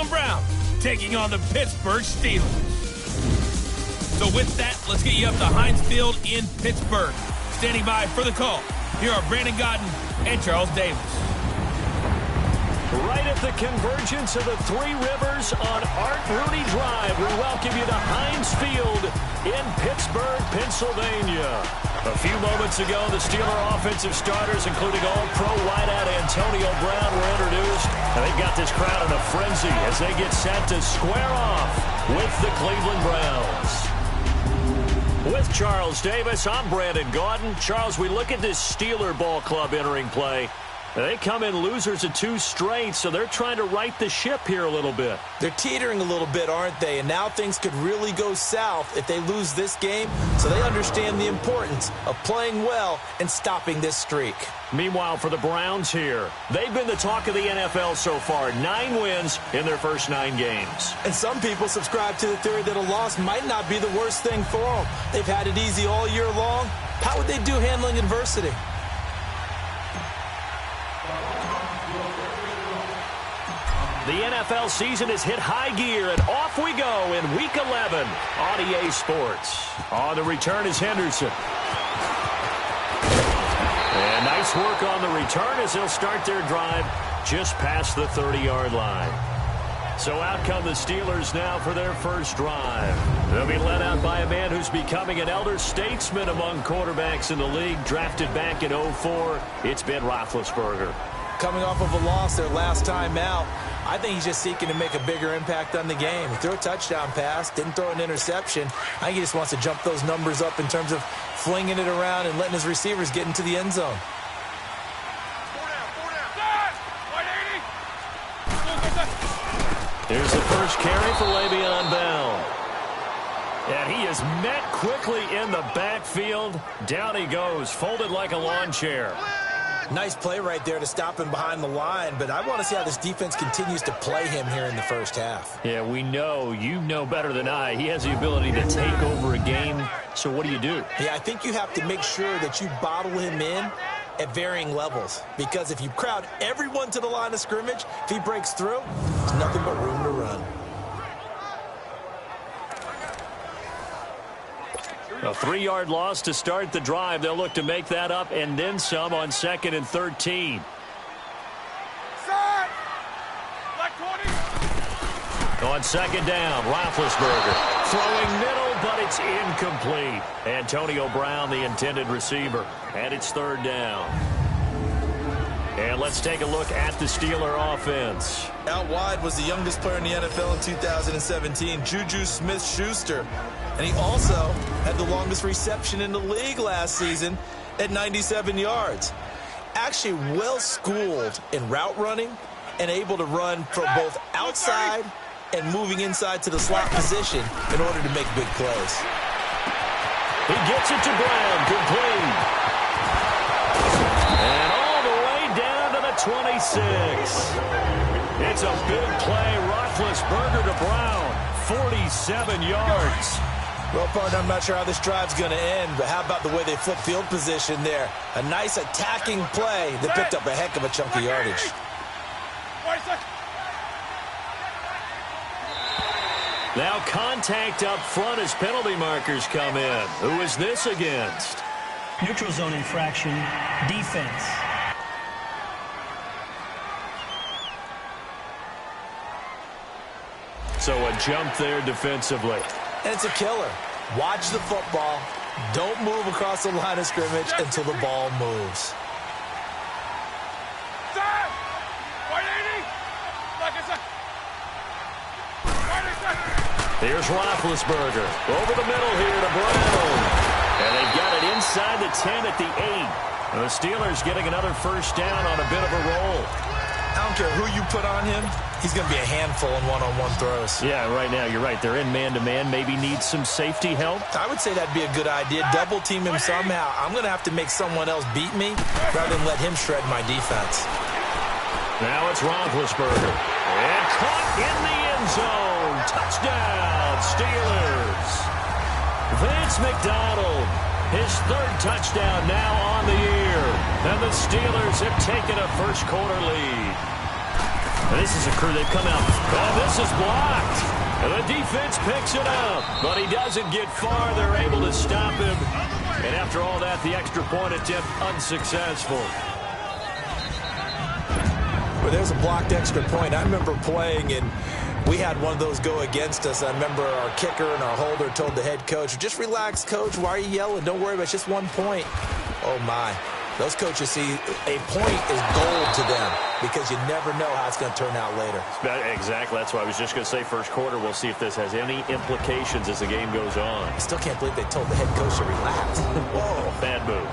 Cleveland Browns taking on the Pittsburgh Steelers. So with that, let's get you up to Heinz Field in Pittsburgh. Standing by for the call, here are Brandon Godden and Charles Davis. Right at the convergence of the Three Rivers on Art Rooney Drive, we welcome you to Heinz Field in Pittsburgh, Pennsylvania. A few moments ago, the Steeler offensive starters, including all-pro wideout Antonio Brown, were introduced. And they've got this crowd in a frenzy as they get set to square off with the Cleveland Browns. With Charles Davis, I'm Brandon Gaudin. Charles, we look at this Steeler ball club entering play. They come in losers of 2 straight, so they're trying to right the ship here a little bit. They're teetering a little bit, aren't they? And now things could really go south if they lose this game, so they understand the importance of playing well and stopping this streak. Meanwhile, for the Browns here, they've been the talk of the NFL so far. 9 wins in their first 9 games. And some people subscribe to the theory that a loss might not be the worst thing for them. They've had it easy all year long. How would they do handling adversity? The NFL season has hit high gear, and off we go in Week 11 on EA Sports. On the return is Henderson. And nice work on the return as they'll start their drive just past the 30-yard line. So out come the Steelers now for their first drive. They'll be led out by a man who's becoming an elder statesman among quarterbacks in the league, drafted back in 2004. It's Ben Roethlisberger. Coming off of a loss their last time out, I think he's just seeking to make a bigger impact on the game. He threw a touchdown pass, didn't throw an interception. I think he just wants to jump those numbers up in terms of flinging it around and letting his receivers get into the end zone. Here's the first carry for Le'Veon Bell. And he is met quickly in the backfield. Down he goes, folded like a lawn chair. Nice play right there to stop him behind the line, but I want to see how this defense continues to play him here in the first half. Yeah, we know. You know better than I. He has the ability to take over a game. So what do you do? Yeah, I think you have to make sure that you bottle him in at varying levels, because if you crowd everyone to the line of scrimmage, if he breaks through, there's nothing but room to run. A 3-yard loss to start the drive. They'll look to make that up and then some on 2nd and 13. On 2nd down, Roethlisberger throwing middle, but it's incomplete. Antonio Brown, the intended receiver, and it's 3rd down. And let's take a look at the Steeler offense. Out wide was the youngest player in the NFL in 2017, Juju Smith-Schuster. And he also had the longest reception in the league last season at 97 yards. Actually well-schooled in route running and able to run from both outside and moving inside to the slot position in order to make big plays. He gets it to Brown, complete. And all the way down to the 26. It's a big play. Roethlisberger to Brown, 47 yards. Well, partner, I'm not sure how this drive's going to end, but how about the way they flip field position there? A nice attacking play that picked up a heck of a chunk of yardage. Now contact up front as penalty markers come in. Who is this against? Neutral zone infraction, defense. So a jump there defensively. And it's a killer. Watch the football. Don't move across the line of scrimmage until the ball moves. Here's Roethlisberger. Over the middle here to Brown. And they've got it inside the 10 at the 8. The Steelers getting another first down on a bit of a roll. I don't care who you put on him. He's going to be a handful in one-on-one throws. Yeah, right now, you're right. They're in man-to-man. Maybe needs some safety help. I would say that'd be a good idea. Double team him somehow. I'm going to have to make someone else beat me rather than let him shred my defense. Now it's Roethlisberger. And caught in the end zone. Touchdown, Steelers. Vance McDonald, his 3rd touchdown now on the year. And the Steelers have taken a first-quarter lead. This is a crew. They've come out. Oh, this is blocked. And the defense picks it up. But he doesn't get far. They're able to stop him. And after all that, the extra point attempt unsuccessful. Well, there's a blocked extra point. I remember playing, and we had one of those go against us. I remember our kicker and our holder told the head coach, just relax, coach. Why are you yelling? Don't worry about it. It's just 1 point. Oh, my. Those coaches see a point is gold to them because you never know how it's going to turn out later. Exactly. That's why I was just going to say first quarter. We'll see if this has any implications as the game goes on. I still can't believe they told the head coach to relax. Whoa. Bad move.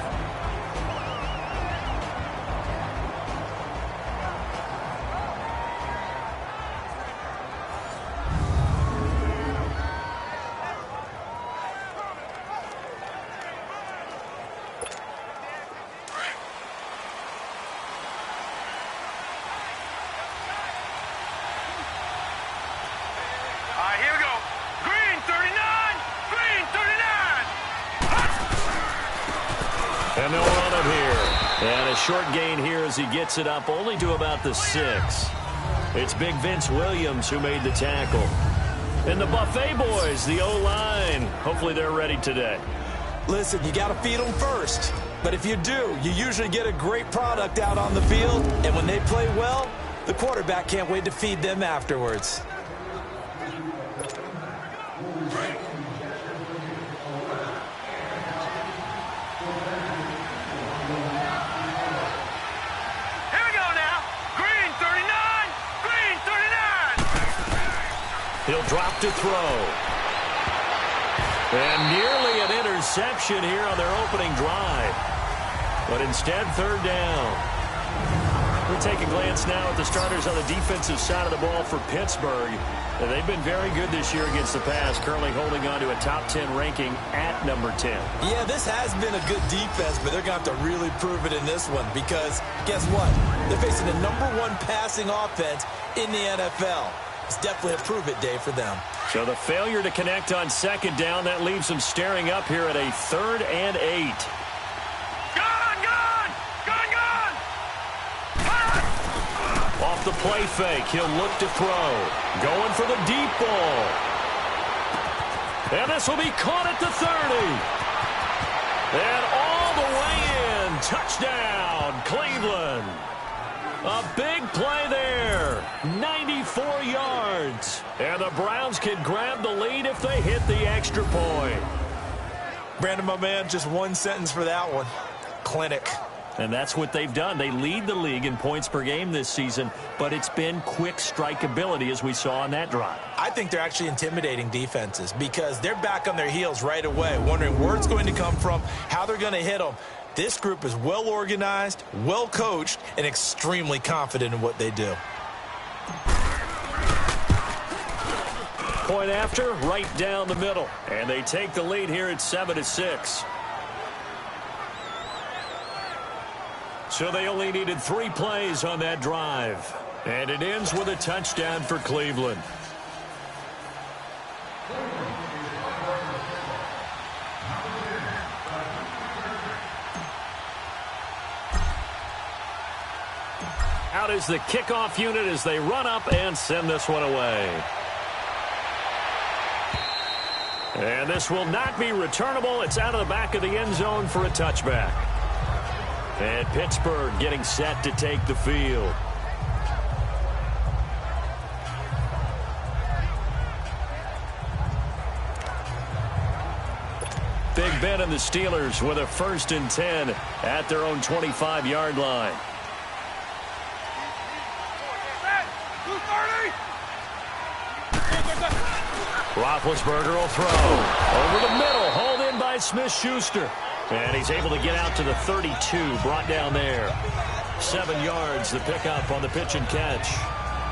And they'll run him here. And a short gain here as he gets it up only to about the 6. It's big Vince Williams who made the tackle. And the Buffet boys, the O-line. Hopefully they're ready today. Listen, you got to feed them first. But if you do, you usually get a great product out on the field. And when they play well, the quarterback can't wait to feed them afterwards. He'll drop to throw. And nearly an interception here on their opening drive. But instead, third down. We take a glance now at the starters on the defensive side of the ball for Pittsburgh. And they've been very good this year against the pass, currently holding on to a top 10 ranking at number 10. Yeah, this has been a good defense, but they're going to have to really prove it in this one because guess what? They're facing the #1 passing offense in the NFL. It's definitely a prove-it day for them. So the failure to connect on second down, that leaves them staring up here at a 3rd and 8. Off the play fake, he'll look to throw. Going for the deep ball. And this will be caught at the 30. And all the way in. Touchdown, Cleveland. A big play there. 94 yards. And the Browns can grab the lead if they hit the extra point. Brandon, my man, just one sentence for that one. Clinic. And that's what they've done. They lead the league in points per game this season, but it's been quick strikeability as we saw on that drive. I think they're actually intimidating defenses because they're back on their heels right away, wondering where it's going to come from, how they're going to hit them. This group is well organized, well coached, and extremely confident in what they do. Point after, right down the middle. And they take the lead here at 7-6. So they only needed 3 plays on that drive. And it ends with a touchdown for Cleveland. Out is the kickoff unit as they run up and send this one away. And this will not be returnable. It's out of the back of the end zone for a touchback. And Pittsburgh getting set to take the field. Big Ben and the Steelers with a 1st and 10 at their own 25-yard line. Roethlisberger will throw. Over the middle, hauled in by Smith-Schuster. And he's able to get out to the 32, brought down there. 7 yards, the pickup on the pitch and catch.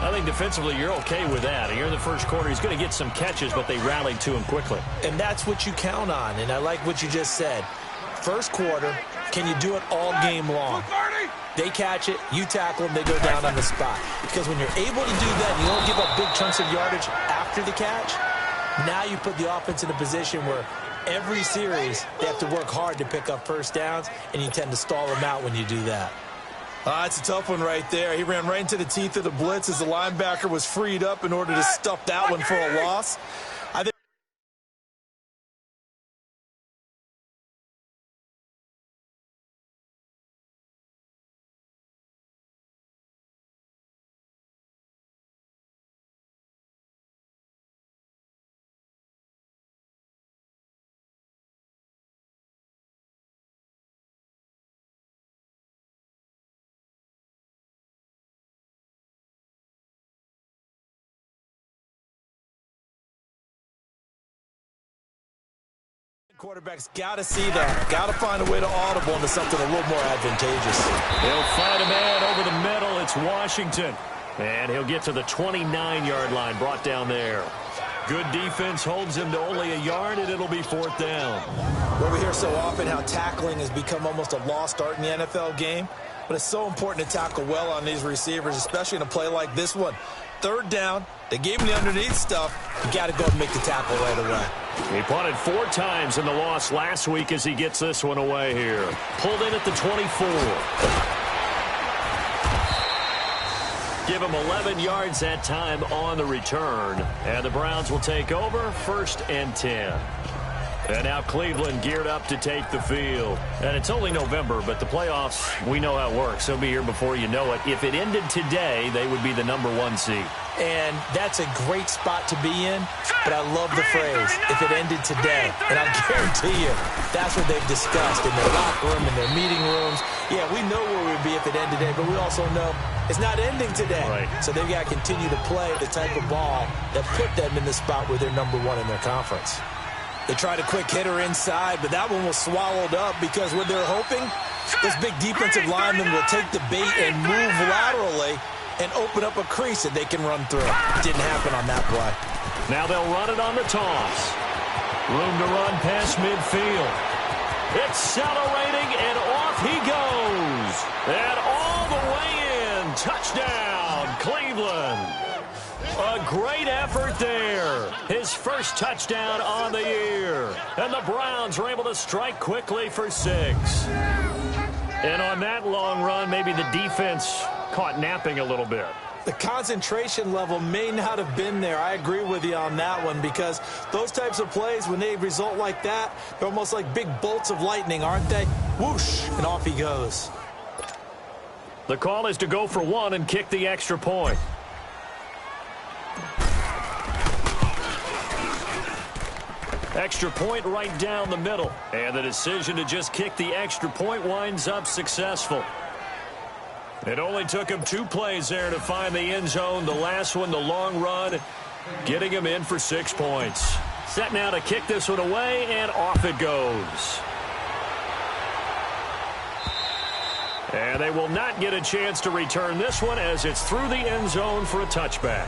I think defensively you're okay with that. Here in the first quarter, he's going to get some catches, but they rallied to him quickly. And that's what you count on, and I like what you just said. First quarter, can you do it all game long? They catch it, you tackle them, they go down on the spot. Because when you're able to do that, you don't give up big chunks of yardage after the catch. Now you put the offense in a position where every series they have to work hard to pick up first downs, and you tend to stall them out when you do that. It's a tough one right there. He ran right into the teeth of the blitz as the linebacker was freed up in order to stuff that one for a loss. I think quarterback's got to see that. Got to find a way to audible into something a little more advantageous. He'll find a man over the middle. It's Washington. And he'll get to the 29-yard line, brought down there. Good defense holds him to only a yard, and it'll be 4th down. Well, we hear so often how tackling has become almost a lost art in the NFL game. But it's so important to tackle well on these receivers, especially in a play like this one. 3rd down, they gave him the underneath stuff. You got to go and make the tackle right away. He punted 4 times in the loss last week as he gets this one away here. Pulled in at the 24. Give him 11 yards that time on the return. And the Browns will take over 1st and 10. And now Cleveland geared up to take the field. And it's only November, but the playoffs, we know how it works. They'll be here before you know it. If it ended today, they would be the #1 seed. And that's a great spot to be in, but I love the phrase, if it ended today. And I'll guarantee you, that's what they've discussed in their locker room, in their meeting rooms. Yeah, we know where we'd be if it ended today, but we also know it's not ending today. Right. So they've got to continue to play the type of ball that put them in the spot where they're #1 in their conference. They tried a quick hitter inside, but that one was swallowed up because what they're hoping, this big defensive lineman will take the bait and move laterally and open up a crease that they can run through. Didn't happen on that play. Now they'll run it on the toss. Room to run past midfield. Accelerating, and off he goes. And all the way in. Touchdown, Cleveland. A great effort there. His first touchdown on the year. And the Browns are able to strike quickly for 6. And on that long run, maybe the defense caught napping a little bit. The concentration level may not have been there. I agree with you on that one because those types of plays, when they result like that, they're almost like big bolts of lightning, aren't they? Whoosh, and off he goes. The call is to go for 1 and kick the extra point. Extra point right down the middle. And the decision to just kick the extra point winds up successful. It only took him 2 plays there to find the end zone. The last one, the long run, getting him in for 6 points. Set now to kick this one away, and off it goes. And they will not get a chance to return this one as it's through the end zone for a touchback.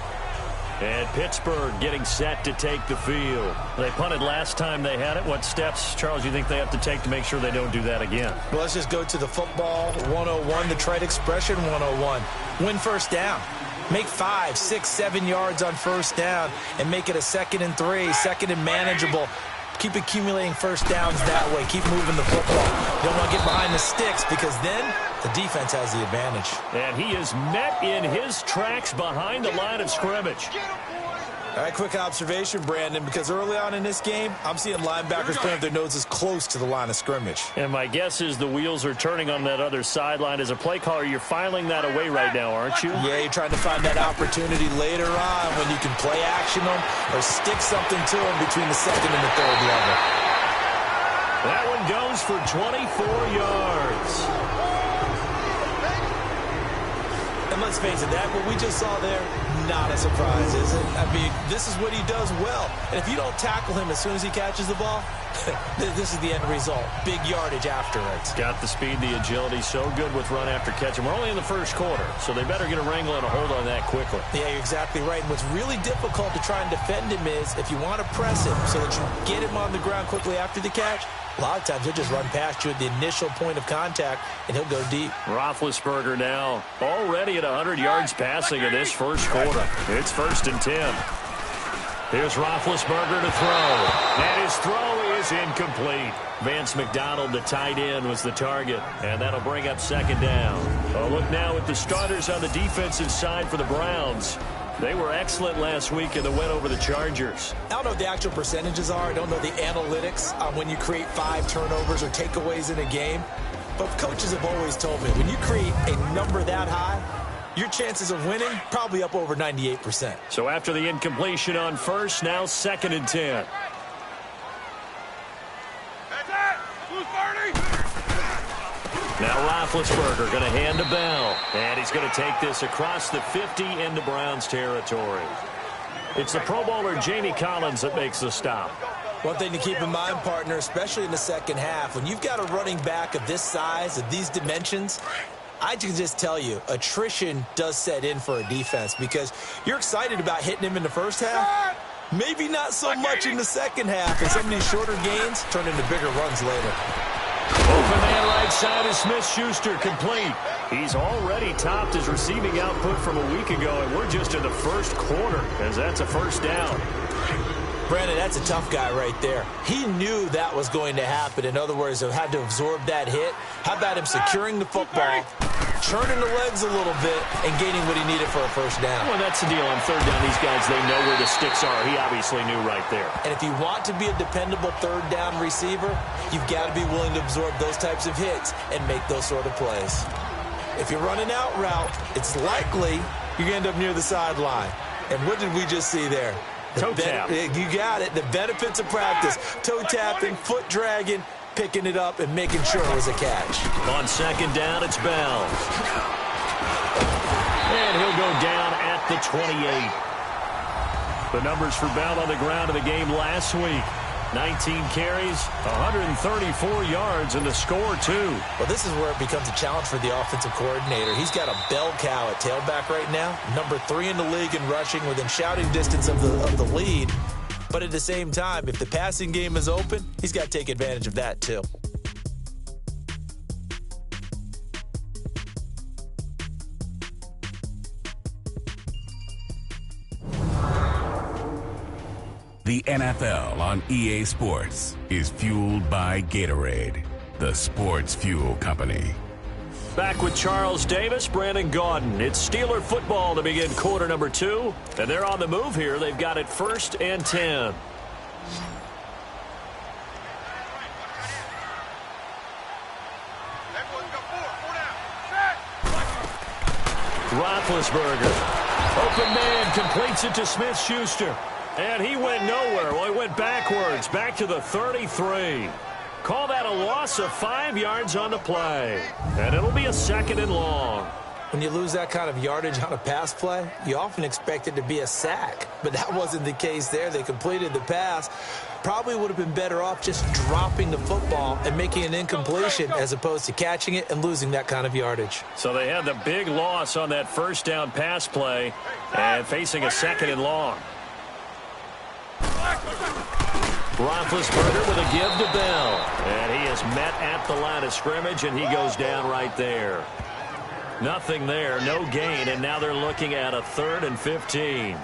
And Pittsburgh getting set to take the field. They punted last time they had it. What steps, Charles, you think they have to take to make sure they don't do that again? Well, let's just go to the football 101, the trade expression 101. Win first down. Make 5, 6, 7 yards on first down and make it a 2nd and 3, 2nd and manageable. Keep accumulating first downs that way. Keep moving the football. You don't want to get behind the sticks because then the defense has the advantage. And he is met in his tracks behind the line of scrimmage. All right, quick observation, Brandon, because early on in this game, I'm seeing linebackers putting up their noses close to the line of scrimmage. And my guess is the wheels are turning on that other sideline. As a play caller, you're filing that away right now, aren't you? Yeah, you're trying to find that opportunity later on when you can play action them or stick something to them between the 2nd and the 3rd level. That one goes for 24 yards. And let's face it, that what we just saw there, not a surprise, is it? I mean, this is what he does well. And if you don't tackle him as soon as he catches the ball, this is the end result. Big yardage afterwards. Got the speed, the agility, so good with run after catch. And we're only in the first quarter, so they better get a wrangle and a hold on that quickly. Yeah, you're exactly right. And what's really difficult to try and defend him is if you want to press him so that you get him on the ground quickly after the catch, a lot of times he'll just run past you at the initial point of contact, and he'll go deep. Roethlisberger now already at 100 yards passing in this first quarter. It's 1st and 10. Here's Roethlisberger to throw. And his throw is incomplete. Vance McDonald, the tight end, was the target. And that'll bring up 2nd down. A look now at the starters on the defensive side for the Browns. They were excellent last week in the win over the Chargers. I don't know what the actual percentages are. I don't know the analytics on when you create 5 turnovers or takeaways in a game. But coaches have always told me, when you create a number that high, your chances of winning probably up over 98%. So after the incompletion on first, now 2nd and 10. Now Roethlisberger going to hand to Bell. And he's going to take this across the 50 into Browns territory. It's the Pro Bowler Jamie Collins that makes the stop. One thing to keep in mind, partner, especially in the second half, when you've got a running back of this size, of these dimensions, I can just tell you, attrition does set in for a defense because you're excited about hitting him in the first half. Maybe not so much in the second half, and some of these shorter gains turn into bigger runs later. Open man right side is Smith-Schuster, complete. He's already topped his receiving output from a week ago, and we're just in the first quarter, as that's a first down. Brandon, that's a tough guy right there. He knew that was going to happen. In other words, he had to absorb that hit. How about him securing the football, turning the legs a little bit, and gaining what he needed for a first down? Well, that's the deal on third down. These guys, they know where the sticks are. He obviously knew right there. And if you want to be a dependable third down receiver, you've got to be willing to absorb those types of hits and make those sort of plays. If you're running out route, it's likely you're going to end up near the sideline. And what did we just see there? Toe tap. You got it. The benefits of practice. Toe tapping, foot dragging, picking it up, and making sure it was a catch. On 2nd down, it's Bell. And he'll go down at the 28. The numbers for Bell on the ground in the game last week. 19 carries, 134 yards, and the score, too. Well, this is where it becomes a challenge for the offensive coordinator. He's got a bell cow at tailback right now, number 3 in the league in rushing, within shouting distance of the lead. But at the same time, if the passing game is open, he's got to take advantage of that, too. The NFL on EA Sports is fueled by Gatorade, the sports fuel company. Back with Charles Davis, Brandon Gaudin. It's Steeler football to begin quarter number 2. And they're on the move here. They've got it 1st and 10. Roethlisberger. Open man completes it to Smith-Schuster. And he went nowhere. Well, he went backwards, back to the 33. Call that a loss of 5 yards on the play. And it'll be a 2nd and long. When you lose that kind of yardage on a pass play, you often expect it to be a sack. But that wasn't the case there. They completed the pass. Probably would have been better off just dropping the football and making an incompletion as opposed to catching it and losing that kind of yardage. So they had the big loss on that first down pass play and facing a 2nd and long. Roethlisberger with a give to Bell. And he is met at the line of scrimmage, and he goes down right there. Nothing there, no gain, and now they're looking at a 3rd and 15.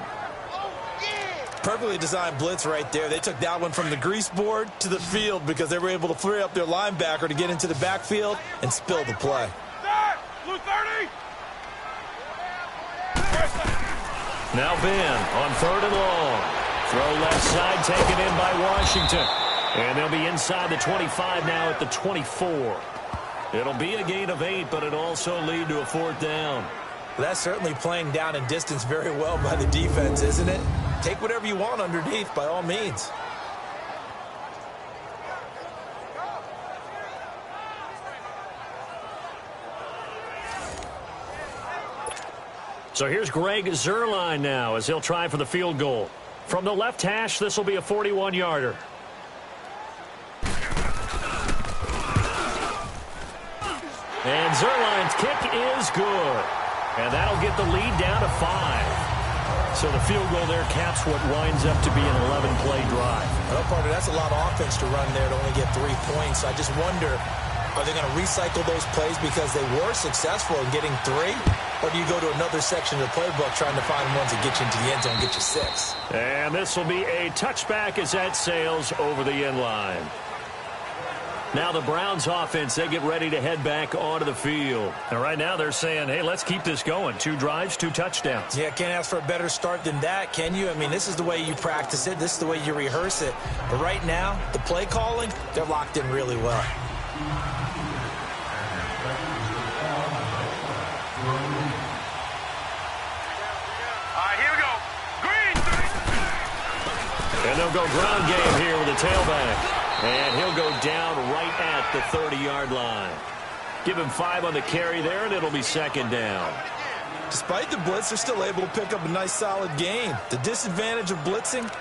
Perfectly designed blitz right there. They took that one from the grease board to the field because they were able to free up their linebacker to get into the backfield and spill the play. Now Ben on 3rd and long. Throw left side taken in by Washington. And they'll be inside the 25 now at the 24. It'll be a gain of 8, but it'll also lead to a 4th down. That's certainly playing down in distance very well by the defense, isn't it? Take whatever you want underneath by all means. So here's Greg Zuerlein now as he'll try for the field goal. From the left hash, this will be a 41-yarder. And Zuerlein's kick is good. And that'll get the lead down to 5. So the field goal there caps what winds up to be an 11-play drive. Well, partner, that's a lot of offense to run there to only get 3 points. I just wonder, are they going to recycle those plays because they were successful in getting 3? Or do you go to another section of the playbook trying to find ones that get you into the end zone and get you 6? And this will be a touchback as that sails over the end line. Now the Browns offense, they get ready to head back onto the field. And right now they're saying, hey, let's keep this going. 2 drives, 2 touchdowns. Yeah, can't ask for a better start than that, can you? I mean, this is the way you practice it. This is the way you rehearse it. But right now, the play calling, they're locked in really well. And they'll go ground game here with a tailback. And he'll go down right at the 30-yard line. Give him 5 on the carry there, and it'll be 2nd down. Despite the blitz, they're still able to pick up a nice, solid gain. The disadvantage of blitzing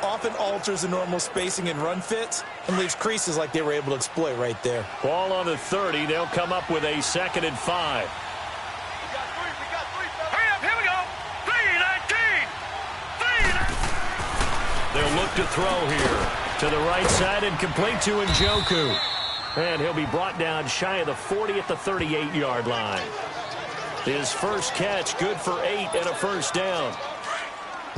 often alters the normal spacing and run fits and leaves creases like they were able to exploit right there. Ball on the 30. They'll come up with a 2nd and 5. They'll look to throw here. To the right side and complete to Njoku. And he'll be brought down shy of the 40 at the 38-yard line. His first catch, good for 8 and a 1st down.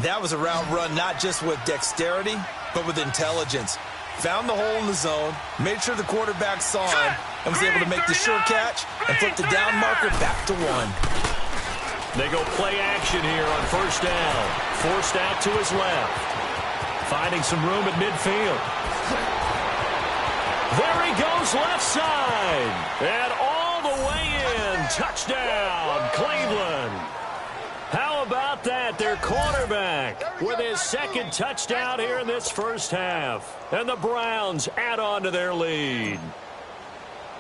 That was a route run not just with dexterity, but with intelligence. Found the hole in the zone, made sure the quarterback saw him, and was able to make the sure catch and flip the down marker back to 1. They go play action here on 1st down. Forced out to his left. Finding some room at midfield. There he goes left side. And all the way in. Touchdown, Cleveland. How about that? Their quarterback with his 2nd touchdown here in this first half. And the Browns add on to their lead.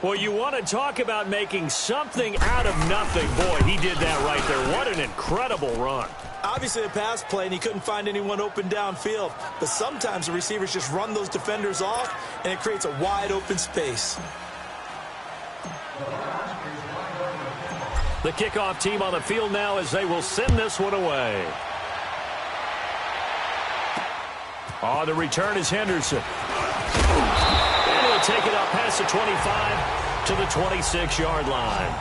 Well, you want to talk about making something out of nothing. Boy, he did that right there. What an incredible run. Obviously a pass play, and he couldn't find anyone open downfield. But sometimes the receivers just run those defenders off, and it creates a wide open space. The kickoff team on the field now as they will send this one away. On the return is Henderson. And he'll take it up past the 25 to the 26-yard line.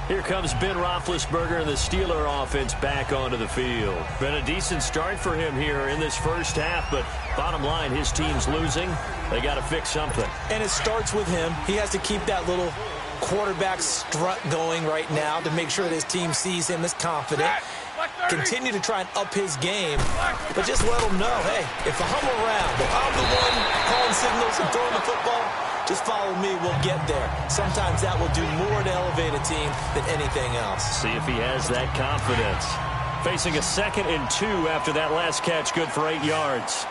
Here comes Ben Roethlisberger and the Steeler offense back onto the field. Been a decent start for him here in this first half, but bottom line, his team's losing. They got to fix something. And it starts with him. He has to keep that little quarterback strut going right now to make sure that his team sees him as confident. Continue to try and up his game, but just let him know, hey, if I'm around, if I'm the one calling signals and throwing the football, just follow me, we'll get there. Sometimes that will do more to elevate a team than anything else. See if he has that confidence. Facing a 2nd and 2 after that last catch, good for 8 yards.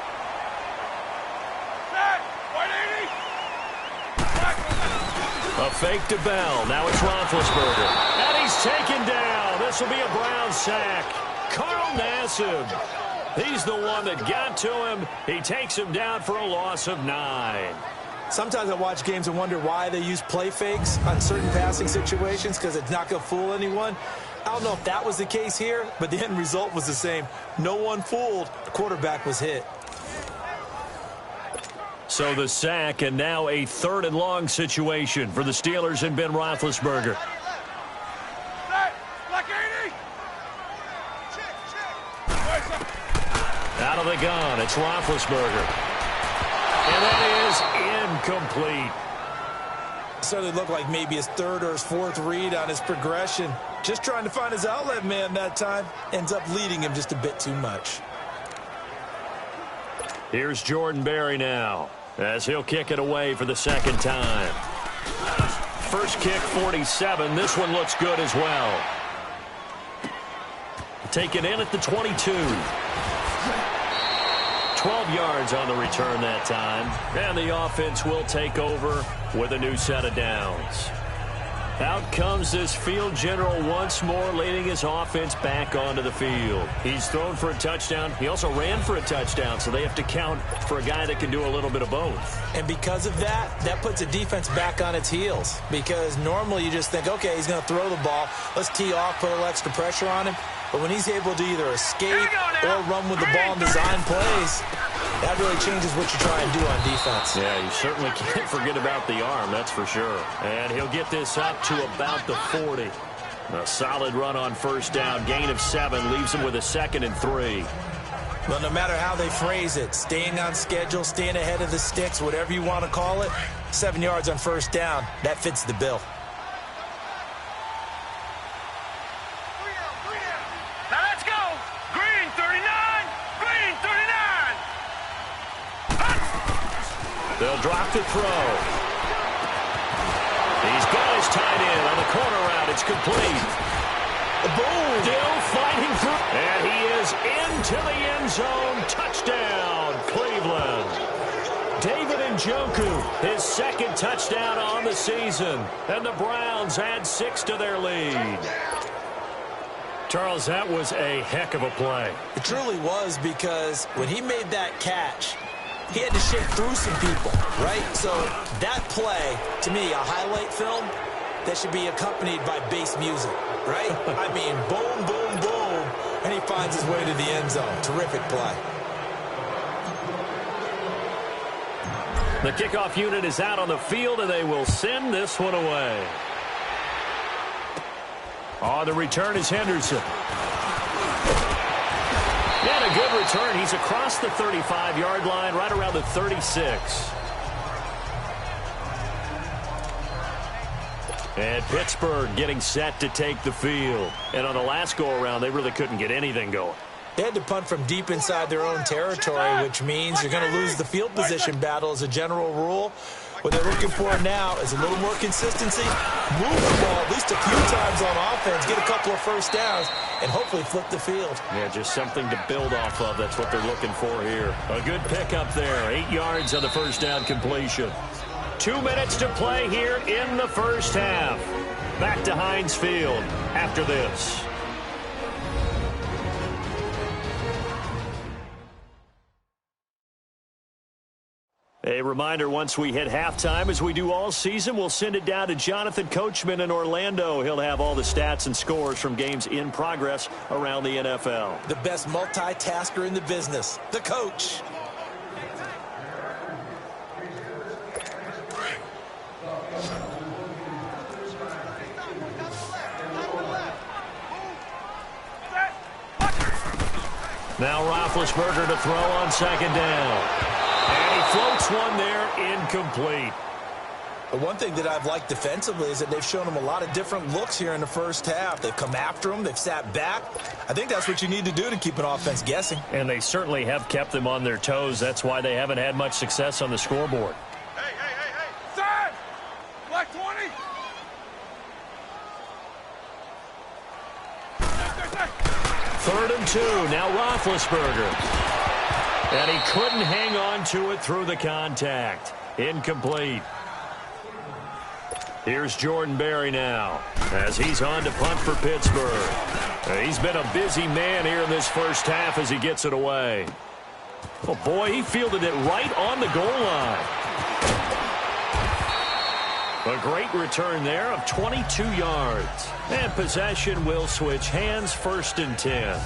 A fake to Bell. Now it's Roethlisberger. And he's taken down. This will be a Brown sack. Carl Nassib. He's the one that got to him. He takes him down for a loss of 9. Sometimes I watch games and wonder why they use play fakes on certain passing situations because it's not going to fool anyone. I don't know if that was the case here, but the end result was the same. No one fooled. The quarterback was hit. So the sack, and now a 3rd and long situation for the Steelers and Ben Roethlisberger. Out of the gun, it's Roethlisberger. And that is incomplete. Certainly looked like maybe his 3rd or his 4th read on his progression. Just trying to find his outlet man that time. Ends up leading him just a bit too much. Here's Jordan Berry now, as he'll kick it away for the 2nd time. First kick, 47. This one looks good as well. Taken in at the 22. 12 yards on the return that time. And the offense will take over with a new set of downs. Out comes this field general once more, leading his offense back onto the field. He's thrown for a touchdown. He also ran for a touchdown, so they have to count for a guy that can do a little bit of both. And because of that, that puts the defense back on its heels. Because normally you just think, okay, he's going to throw the ball. Let's tee off, put a little extra pressure on him. But when he's able to either escape or run with the ball and design plays, that really changes what you try and do on defense. Yeah, you certainly can't forget about the arm, that's for sure. And he'll get this up to about the 40. A solid run on 1st down. Gain of 7 leaves him with a 2nd and 3. Well, no matter how they phrase it, staying on schedule, staying ahead of the sticks, whatever you want to call it, 7 yards on first down, that fits the bill. Now let's go! Green 39! Green 39! They'll drop to throw. He's got his tight end on the corner route. It's complete. Boom! Still fighting through. And he is into the end zone. Touchdown, Cleveland. David Njoku, his second touchdown on the season. And the Browns add 6 to their lead. Charles, that was a heck of a play. It truly was, because when he made that catch, he had to shake through some people, right? So that play, to me, a highlight film that should be accompanied by bass music, right? I mean, boom, boom, boom, and he finds his way to the end zone. Terrific play. The kickoff unit is out on the field, and they will send this one away. On the return is Henderson. And a good return. He's across the 35-yard line, right around the 36. And Pittsburgh getting set to take the field. And on the last go-around, they really couldn't get anything going. They had to punt from deep inside their own territory, which means you're going to lose the field position battle as a general rule. What they're looking for now is a little more consistency, move the ball at least a few times on offense, get a couple of first downs, and hopefully flip the field. Yeah, just something to build off of. That's what they're looking for here. A good pickup there. 8 yards on the first down completion. 2 minutes to play here in the first half. Back to Heinz Field after this. A reminder, once we hit halftime, as we do all season, we'll send it down to Jonathan Coachman in Orlando. He'll have all the stats and scores from games in progress around the NFL. The best multitasker in the business, the coach. Now Roethlisberger to throw on second down. And he floats one there, incomplete. But one thing that I've liked defensively is that they've shown him a lot of different looks here in the first half. They've come after him. They've sat back. I think that's what you need to do to keep an offense guessing. And they certainly have kept them on their toes. That's why they haven't had much success on the scoreboard. Hey! Side! Black 20! 3rd and 2. Now Roethlisberger. And he couldn't hang on to it through the contact. Incomplete. Here's Jordan Berry now as he's on to punt for Pittsburgh. He's been a busy man here in this first half as he gets it away. Oh, boy, he fielded it right on the goal line. A great return there of 22 yards. And possession will switch hands, 1st and 10.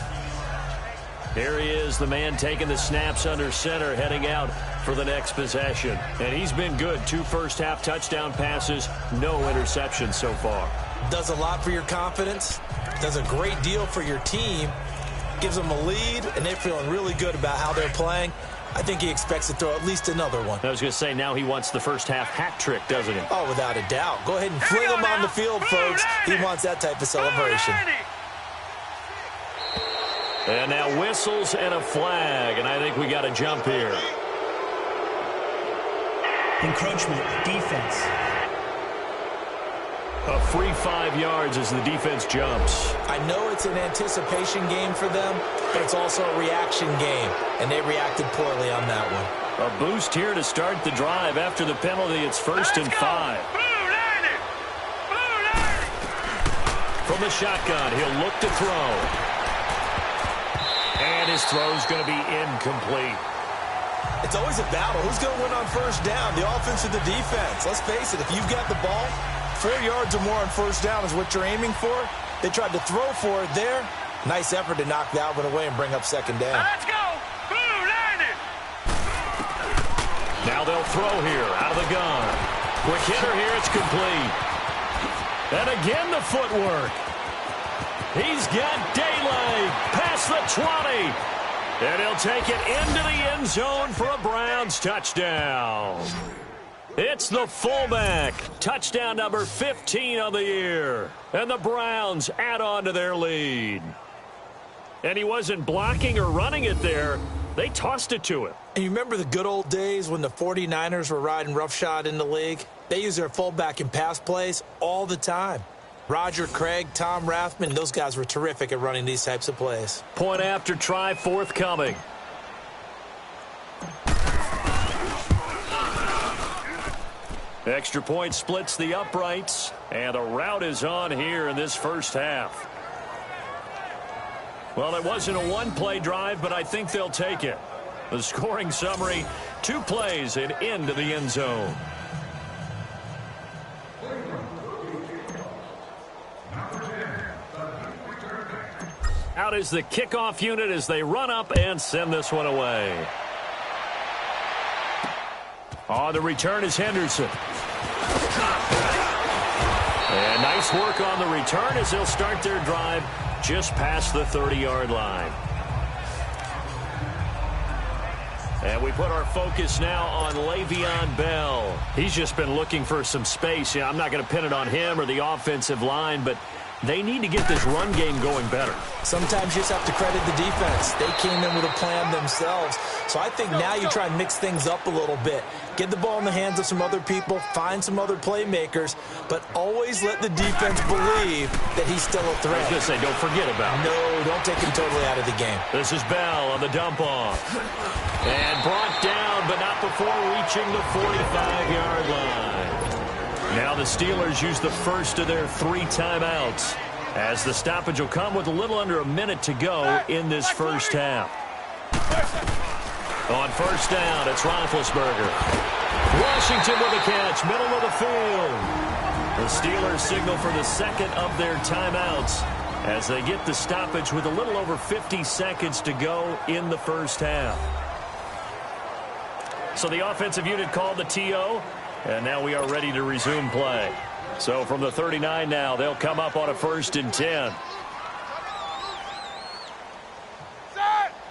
Here he is, the man taking the snaps under center, heading out for the next possession. And he's been good. 2 first-half touchdown passes, no interceptions so far. Does a lot for your confidence, does a great deal for your team, gives them a lead, and they're feeling really good about how they're playing. I think he expects to throw at least another one. I was going to say, now he wants the first-half hat trick, doesn't he? Oh, without a doubt. Go ahead and fling him on the field, folks. He wants that type of celebration. And now whistles and a flag, and I think we got a jump here. Encroachment, defense. A free 5 yards as the defense jumps. I know it's an anticipation game for them, but it's also a reaction game, and they reacted poorly on that one. A boost here to start the drive. After the penalty, it's 1st and 5. From the shotgun, he'll look to throw. And his throw's going to be incomplete. It's always a battle. Who's going to win on first down, the offense or the defense? Let's face it, if you've got the ball, 4 yards or more on first down is what you're aiming for. They tried to throw for it there. Nice effort to knock that one away and bring up second down. Let's go! Now they'll throw here out of the gun. Quick hitter here, it's complete. And again the footwork. He's got daylight past the 20. And he'll take it into the end zone for a Browns touchdown. It's the fullback. Touchdown number 15 of the year. And the Browns add on to their lead. And he wasn't blocking or running it there. They tossed it to him. And you remember the good old days when the 49ers were riding roughshod in the league? They use their fullback in pass plays all the time. Roger Craig, Tom Rathman, those guys were terrific at running these types of plays. Point after try forthcoming. Extra point splits the uprights, and the route is on here in this first half. Well, it wasn't a one-play drive, but I think they'll take it. The scoring summary, 2 plays and into the end zone. Out is the kickoff unit as they run up and send this one away. On the return is Henderson. And nice work on the return as they'll start their drive just past the 30-yard line. And we put our focus now on Le'Veon Bell. He's just been looking for some space. Yeah, I'm not going to pin it on him or the offensive line, but they need to get this run game going better. Sometimes you just have to credit the defense. They came in with a plan themselves. So I think now you try and mix things up a little bit. Get the ball in the hands of some other people, find some other playmakers, but always let the defense believe that he's still a threat. I was going to say, don't forget about him. No, don't take him totally out of the game. This is Bell on the dump-off. And brought down, but not before reaching the 45-yard line. Now the Steelers use the first of their 3 timeouts, as the stoppage will come with a little under a minute to go in this first half. On first down, it's Roethlisberger. Washington with a catch, middle of the field. The Steelers signal for the second of their timeouts as they get the stoppage with a little over 50 seconds to go in the first half. So the offensive unit called the TO. And now we are ready to resume play. So from the 39 now, they'll come up on a 1st and 10.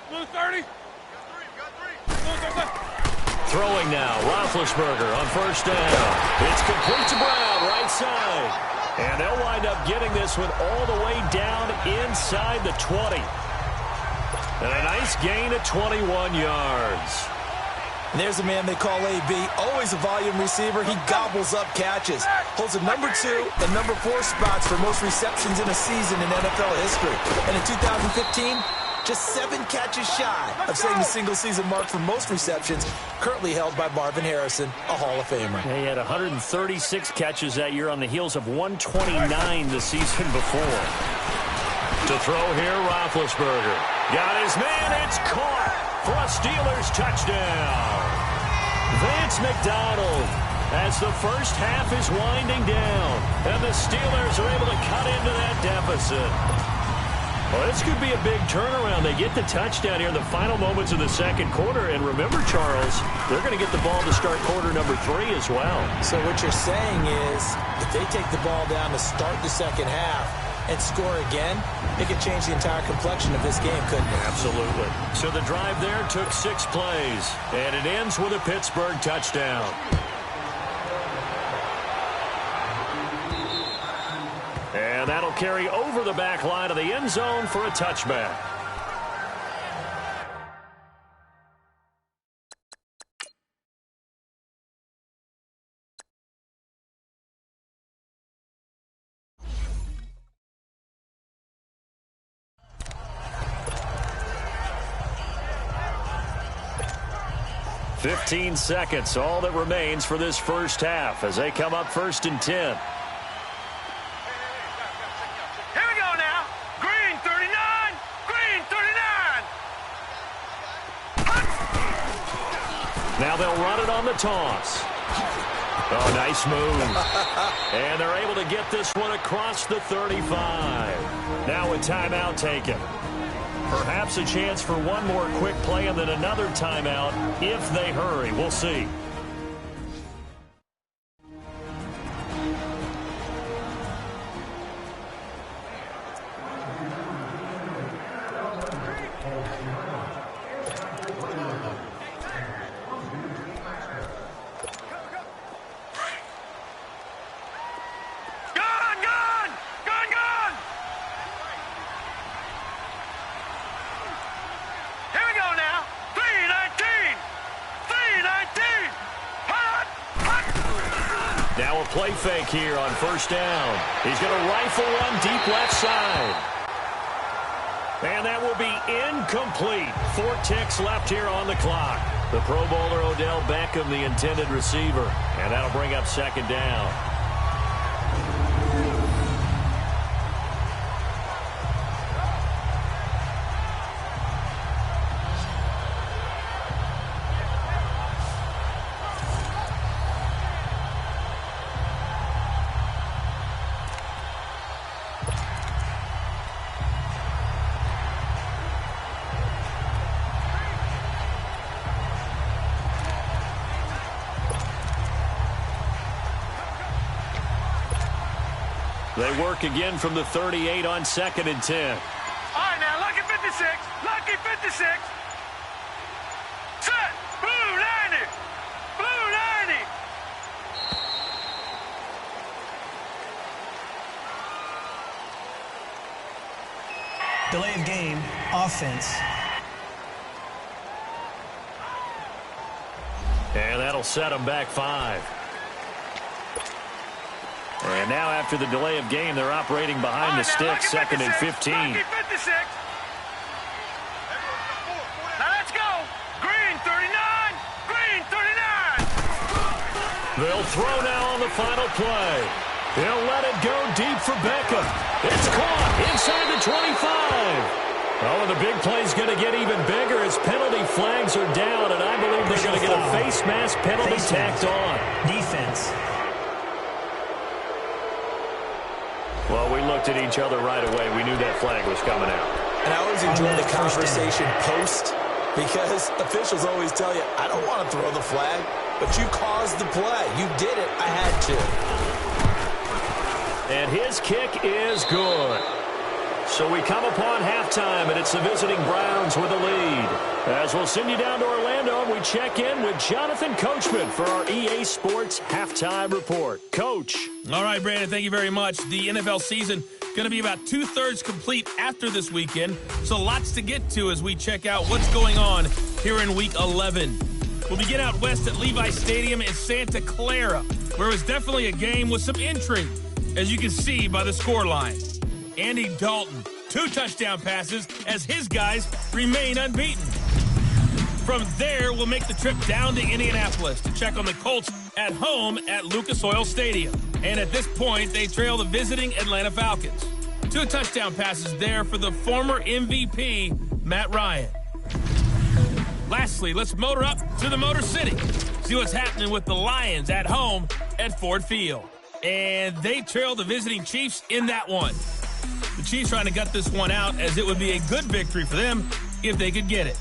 Blue 30. Throwing now, Roethlisberger on first down. It's complete to Brown, right side. And they'll wind up getting this one all the way down inside the 20. And a nice gain of 21 yards. And there's a man they call AB, always a volume receiver. He gobbles up catches. Holds a number 2 and number 4 spots for most receptions in a season in NFL history. And in 2015, just 7 catches shy of setting the single-season mark for most receptions, currently held by Marvin Harrison, a Hall of Famer. He had 136 catches that year on the heels of 129 the season before. To throw here, Roethlisberger. Got his man, it's caught for a Steelers touchdown. Vance McDonald as the first half is winding down, and the Steelers are able to cut into that deficit. Well, this could be a big turnaround. They get the touchdown here in the final moments of the second quarter, and remember, Charles, they're going to get the ball to start quarter number 3 as well. So what you're saying is, if they take the ball down to start the second half and score again, it could change the entire complexion of this game, couldn't it? Absolutely. So the drive there took 6 plays, and it ends with a Pittsburgh touchdown. And that'll carry over the back line of the end zone for a touchback. "15 seconds, all that remains for this first half as they come up 1st and 10. Here we go now. Green 39. Green 39. Now they'll run it on the toss. Oh, nice move. And they're able to get this one across the 35. Now a timeout taken. Perhaps a chance for one more quick play and then another timeout if they hurry. We'll see. play fake here on first down. He's going to rifle one deep left side. And that will be incomplete. 4 ticks left here on the clock. The Pro Bowler Odell Beckham, the intended receiver. And that'll bring up second down. They work again from the 38 on 2nd and 10. All right, now, lucky 56. Lucky 56. Set. Blue 90. Blue 90. Delay of game, offense. And that'll set them back 5. And now after the delay of game, they're operating behind the sticks, 2nd and 15. Lucky 56. Now let's go. Green 39. Green 39. They'll throw now on the final play. They'll let it go deep for Beckham. It's caught inside the 25. Oh, and the big play's going to get even bigger as penalty flags are down, and I believe they're going to get a face mask penalty tacked on. Defense. Well, we looked at each other right away. We knew that flag was coming out. And I always enjoy the conversation post because officials always tell you, I don't want to throw the flag, but you caused the play. You did it. I had to. And his kick is good. So we come upon halftime, and it's the visiting Browns with the lead. As we'll send you down to Orlando, we check in with Jonathan Coachman for our EA Sports Halftime Report. Coach. All right, Brandon, thank you very much. The NFL season going to be about 2/3 complete after this weekend, so lots to get to as we check out what's going on here in Week 11. We'll begin out west at Levi Stadium in Santa Clara, where it was definitely a game with some intrigue, as you can see by the scoreline. Andy Dalton, 2 touchdown passes as his guys remain unbeaten. From there, we'll make the trip down to Indianapolis to check on the Colts at home at Lucas Oil Stadium. And at this point, they trail the visiting Atlanta Falcons. 2 touchdown passes there for the former MVP, Matt Ryan. Lastly, let's motor up to the Motor City. See what's happening with the Lions at home at Ford Field. And they trail the visiting Chiefs in that one. The Chiefs trying to gut this one out, as it would be a good victory for them if they could get it.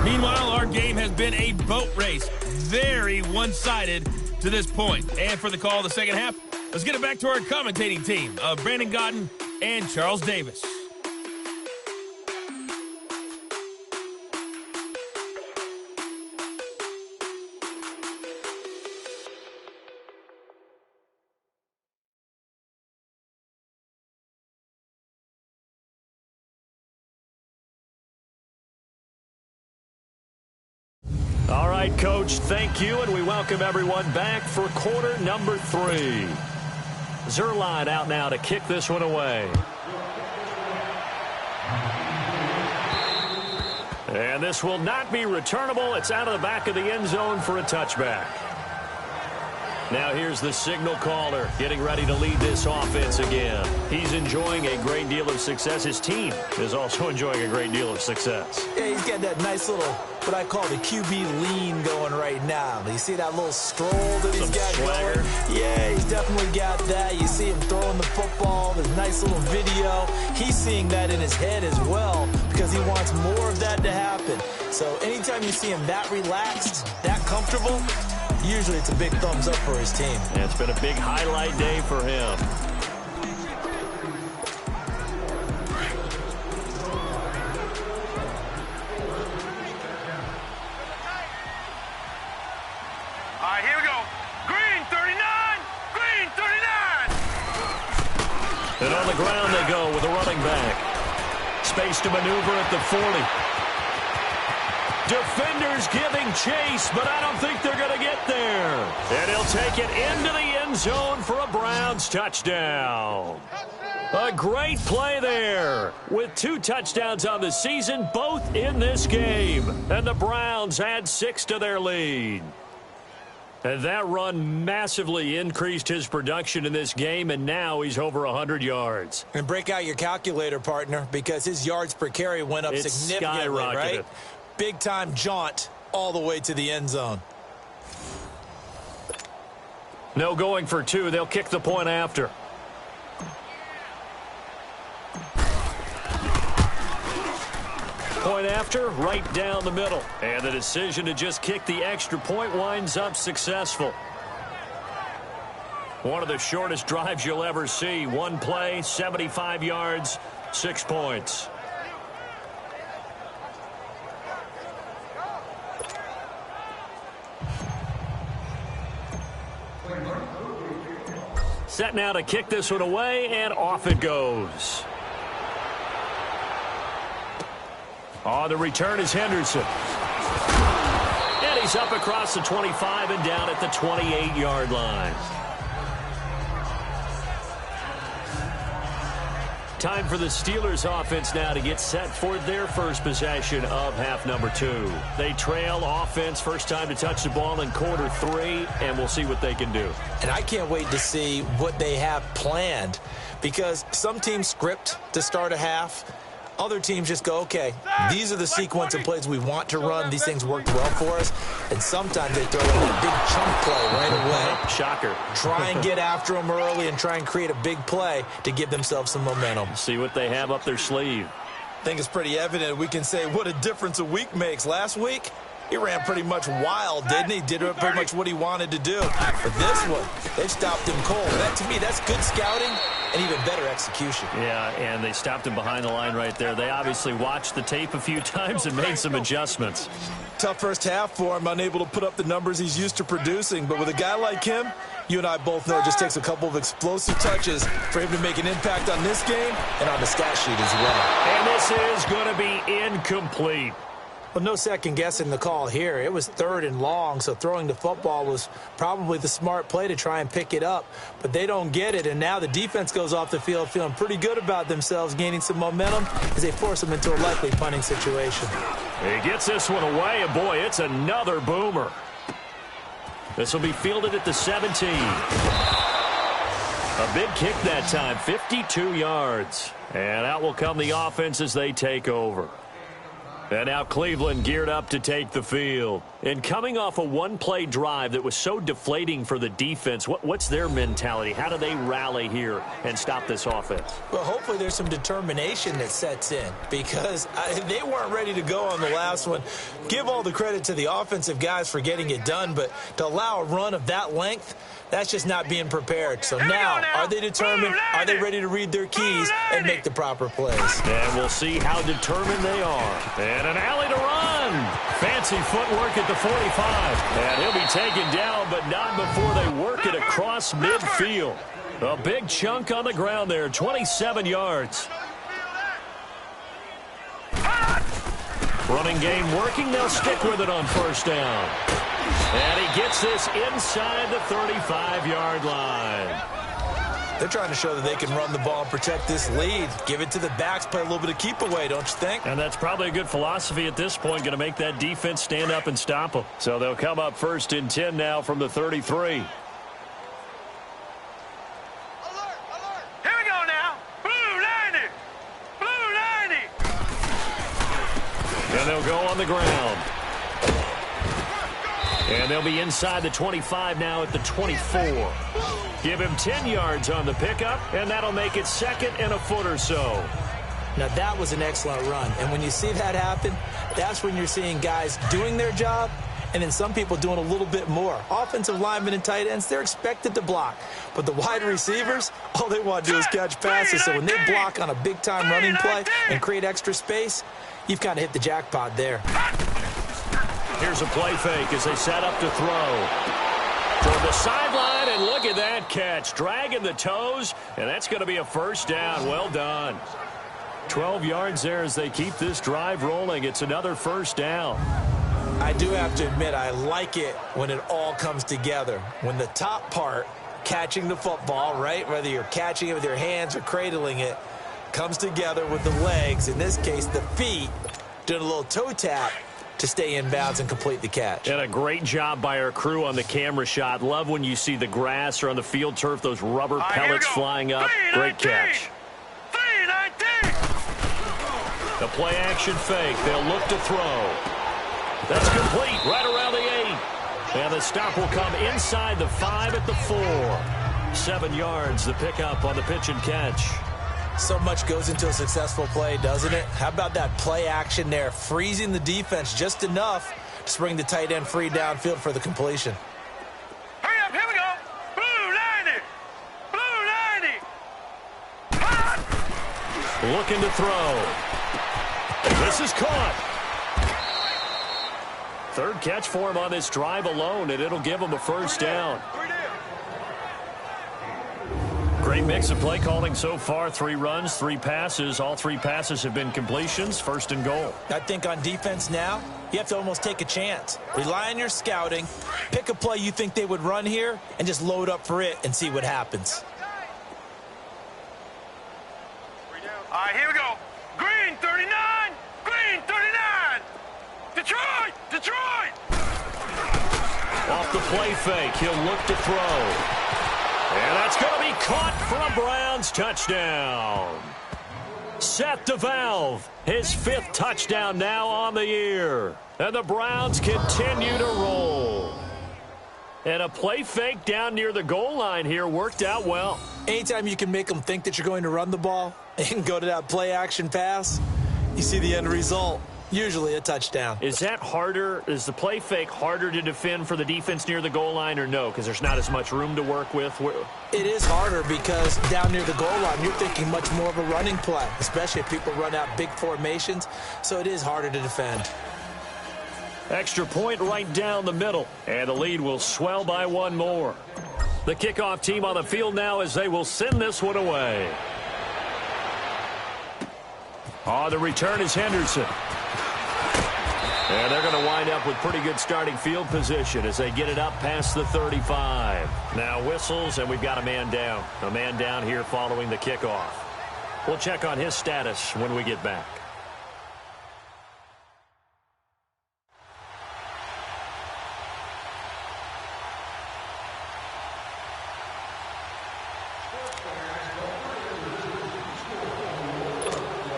Meanwhile, our game has been a boat race. Very one-sided to this point. And for the call of the second half, let's get it back to our commentating team of Brandon Godden and Charles Davis. All right, Coach, thank you, and we welcome everyone back for quarter number 3. Zerline out now to kick this one away. And this will not be returnable. It's out of the back of the end zone for a touchback. Now here's the signal caller getting ready to lead this offense again. He's enjoying a great deal of success. His team is also enjoying a great deal of success. Yeah, he's got that nice little, what I call the QB lean going right now. You see that little stroll that he's got swagger going? Yeah, he's definitely got that. You see him throwing the football, this nice little video. He's seeing that in his head as well because he wants more of that to happen. So anytime you see him that relaxed, that comfortable, usually it's a big thumbs up for his team. And it's been a big highlight day for him. All right, here we go. Green 39. Green 39. And on the ground they go with a running back. Space to maneuver at the 40. Defenders giving chase, but I don't think they're going to get there. And he'll take it into the end zone for a Browns touchdown. A great play there. With 2 touchdowns on the season, both in this game. And the Browns add 6 to their lead. And that run massively increased his production in this game, and now he's over 100 yards. And break out your calculator, partner, because his yards per carry went up significantly, right? Big-time jaunt all the way to the end zone. No going for 2. They'll kick the point after. Point after, right down the middle. And the decision to just kick the extra point winds up successful. One of the shortest drives you'll ever see. 1 play, 75 yards, 6 points. Set now to kick this one away, and off it goes. On the return is Henderson. And he's up across the 25 and down at the 28-yard line. Time for the Steelers offense now to get set for their first possession of half number 2. They trail offense, first time to touch the ball in quarter 3, and we'll see what they can do. And I can't wait to see what they have planned, because some teams script to start a half. Other teams just go, okay, these are the sequence of plays we want to run. These things worked well for us. And sometimes they throw in a big chunk play right away. Shocker. Try and get after them early and try and create a big play to give themselves some momentum. See what they have up their sleeve. I think it's pretty evident. We can say what a difference a week makes. Last week, he ran pretty much wild, didn't he? Did pretty much what he wanted to do. But this one, they've stopped him cold. That, to me, that's good scouting and even better execution. Yeah, and they stopped him behind the line right there. They obviously watched the tape a few times and made some adjustments. Tough first half for him, unable to put up the numbers he's used to producing. But with a guy like him, you and I both know it just takes a couple of explosive touches for him to make an impact on this game and on the stat sheet as well. And this is going to be incomplete. Well, no second guessing the call here. It was 3rd and long, so throwing the football was probably the smart play to try and pick it up. But they don't get it, and now the defense goes off the field feeling pretty good about themselves, gaining some momentum as they force them into a likely punting situation. He gets this one away, and boy, it's another boomer. This will be fielded at the 17. A big kick that time, 52 yards. And out will come the offense as they take over. And now Cleveland geared up to take the field. And coming off a one-play drive that was so deflating for the defense, what's their mentality? How do they rally here and stop this offense? Well, hopefully there's some determination that sets in, because they weren't ready to go on the last one. Give all the credit to the offensive guys for getting it done, but to allow a run of that length, that's just not being prepared. So now, are they determined? Are they ready to read their keys and make the proper plays? And we'll see how determined they are. And an alley to run. Fancy footwork at the 45. And he'll be taken down, but not before they work it across midfield. A big chunk on the ground there, 27 yards. Running game working. They'll stick with it on first down. And he gets this inside the 35-yard line. They're trying to show that they can run the ball and protect this lead. Give it to the backs, play a little bit of keep away, don't you think? And that's probably a good philosophy at this point, going to make that defense stand up and stop them. So they'll come up 1st and 10 now from the 33. Here we go now. Blue 90. Blue 90. And they'll go on the ground. And they'll be inside the 25 now at the 24. Give him 10 yards on the pickup, and that'll make it 2nd and a foot or so. Now, that was an excellent run. And when you see that happen, that's when you're seeing guys doing their job and then some people doing a little bit more. Offensive linemen and tight ends, they're expected to block. But the wide receivers, all they want to do is catch passes. So when they block on a big-time running play and create extra space, you've kind of hit the jackpot there. Here's a play fake as they set up to throw. Toward the sideline, and look at that catch. Dragging the toes, and that's going to be a first down. Well done. 12 yards there as they keep this drive rolling. It's another first down. I do have to admit, I like it when it all comes together. When the top part, catching the football, right, whether you're catching it with your hands or cradling it, comes together with the legs, in this case the feet, doing a little toe tap to stay in bounds and complete the catch. And a great job by our crew on the camera shot. Love when you see the grass or on the field turf, those rubber pellets flying up. Great catch. 319. The play action fake. They'll look to throw. That's complete right around the 8. And the stop will come inside the 5 at the 4. 7 yards, the pickup on the pitch and catch. So much goes into a successful play, doesn't it? How about that play action there, freezing the defense just enough to bring the tight end free downfield for the completion. Hurry up, here we go. Blue 90. Blue 90. Hot. Looking to throw. This is caught. Third catch for him on this drive alone, and it'll give him a first down. Great mix of play calling so far. 3 runs, 3 passes. All 3 passes have been completions. First and goal. I think on defense now, you have to almost take a chance. Rely on your scouting. Pick a play you think they would run here and just load up for it and see what happens. All right, here we go. Green 39. Green 39. Detroit. Detroit. Off the play fake. He'll look to throw. And that's going to be caught for a Browns touchdown. Seth DeValve, his 5th touchdown now on the year. And the Browns continue to roll. And a play fake down near the goal line here worked out well. Anytime you can make them think that you're going to run the ball and go to that play action pass, you see the end result. Usually a touchdown. Is that harder? Is the play fake harder to defend for the defense near the goal line or no? Because there's not as much room to work with? It is harder because down near the goal line, you're thinking much more of a running play, especially if people run out big formations. So it is harder to defend. Extra point right down the middle. And the lead will swell by 1 more. The kickoff team on the field now as they will send this one away. On the return is Henderson. And they're going to wind up with pretty good starting field position as they get it up past the 35. Now whistles, and we've got a man down. A man down here following the kickoff. We'll check on his status when we get back.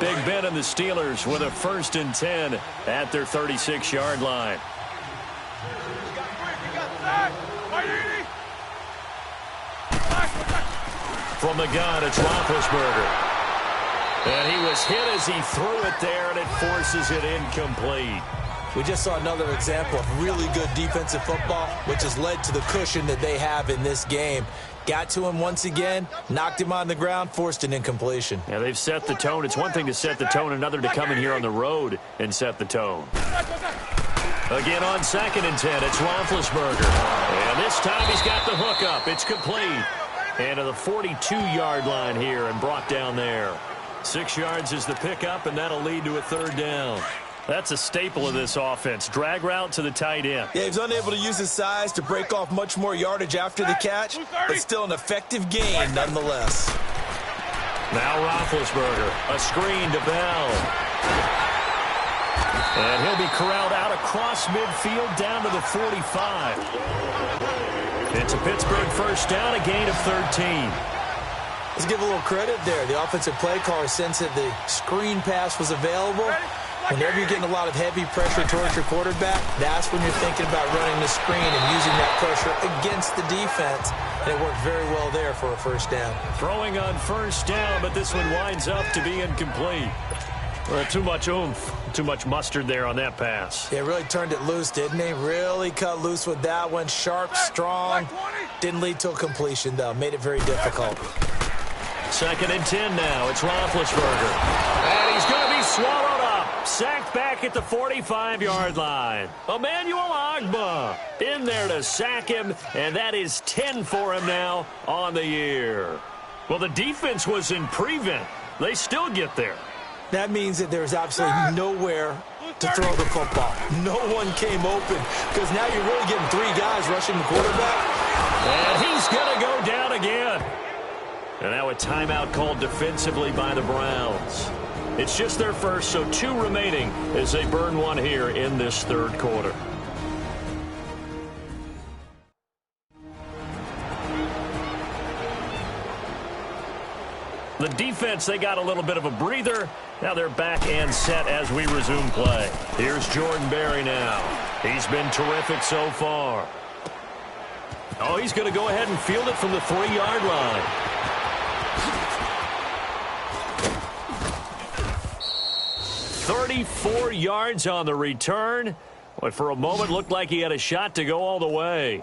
Big Ben and the Steelers with a 1st and 10 at their 36-yard line. From the gun, it's Roethlisberger. And he was hit as he threw it there, and it forces it incomplete. We just saw another example of really good defensive football, which has led to the cushion that they have in this game. Got to him once again, knocked him on the ground, forced an incompletion. Yeah, they've set the tone. It's one thing to set the tone, another to come in here on the road and set the tone. Again on 2nd and 10, it's Roethlisberger. And this time he's got the hook up. It's complete. And to the 42-yard line here and brought down there. 6 yards is the pickup, and that'll lead to a 3rd down. That's a staple of this offense. Drag route to the tight end. Yeah, he's unable to use his size to break off much more yardage after the catch, but still an effective gain nonetheless. Now Roethlisberger, a screen to Bell. And he'll be corralled out across midfield down to the 45. It's a Pittsburgh first down, a gain of 13. Let's give a little credit there. The offensive play caller sensed that the screen pass was available. Whenever you're getting a lot of heavy pressure towards your quarterback, that's when you're thinking about running the screen and using that pressure against the defense. And it worked very well there for a first down. Throwing on first down, but this one winds up to be incomplete. Well, too much oomph, too much mustard there on that pass. Yeah, really turned it loose, didn't he? Really cut loose with that one. Sharp, strong. Didn't lead to a completion, though. Made it very difficult. 2nd and 10 now. It's Roethlisberger. And he's going to be swallowed up. Sacked back at the 45-yard line. Emmanuel Ogbah in there to sack him, and that is 10 for him now on the year. Well, the defense was in prevent. They still get there. That means that there's absolutely nowhere to throw the football. No one came open because now you're really getting three guys rushing the quarterback. And he's going to go down again. And now a timeout called defensively by the Browns. It's just their first, so 2 remaining as they burn one here in this third quarter. The defense, they got a little bit of a breather. Now they're back and set as we resume play. Here's Jordan Berry now. He's been terrific so far. Oh, he's going to go ahead and field it from the 3-yard line. "34 yards on the return. But for a moment, looked like he had a shot to go all the way.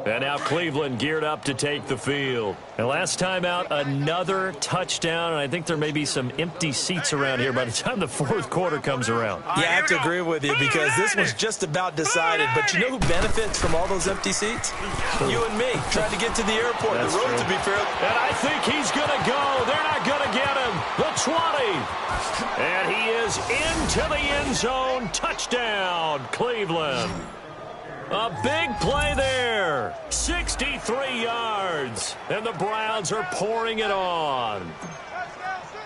And now Cleveland geared up to take the field. And last time out, another touchdown. And I think there may be some empty seats around here by the time the fourth quarter comes around. Yeah, I have to agree with you because this was just about decided. But you know who benefits from all those empty seats? You and me, trying to get to the airport. That's the road, true. to be fair. And I think he's going to go. They're not going to get him. The 20. And he is into the end zone. Touchdown, Cleveland. A big play there. 63 yards. And the Browns are pouring it on.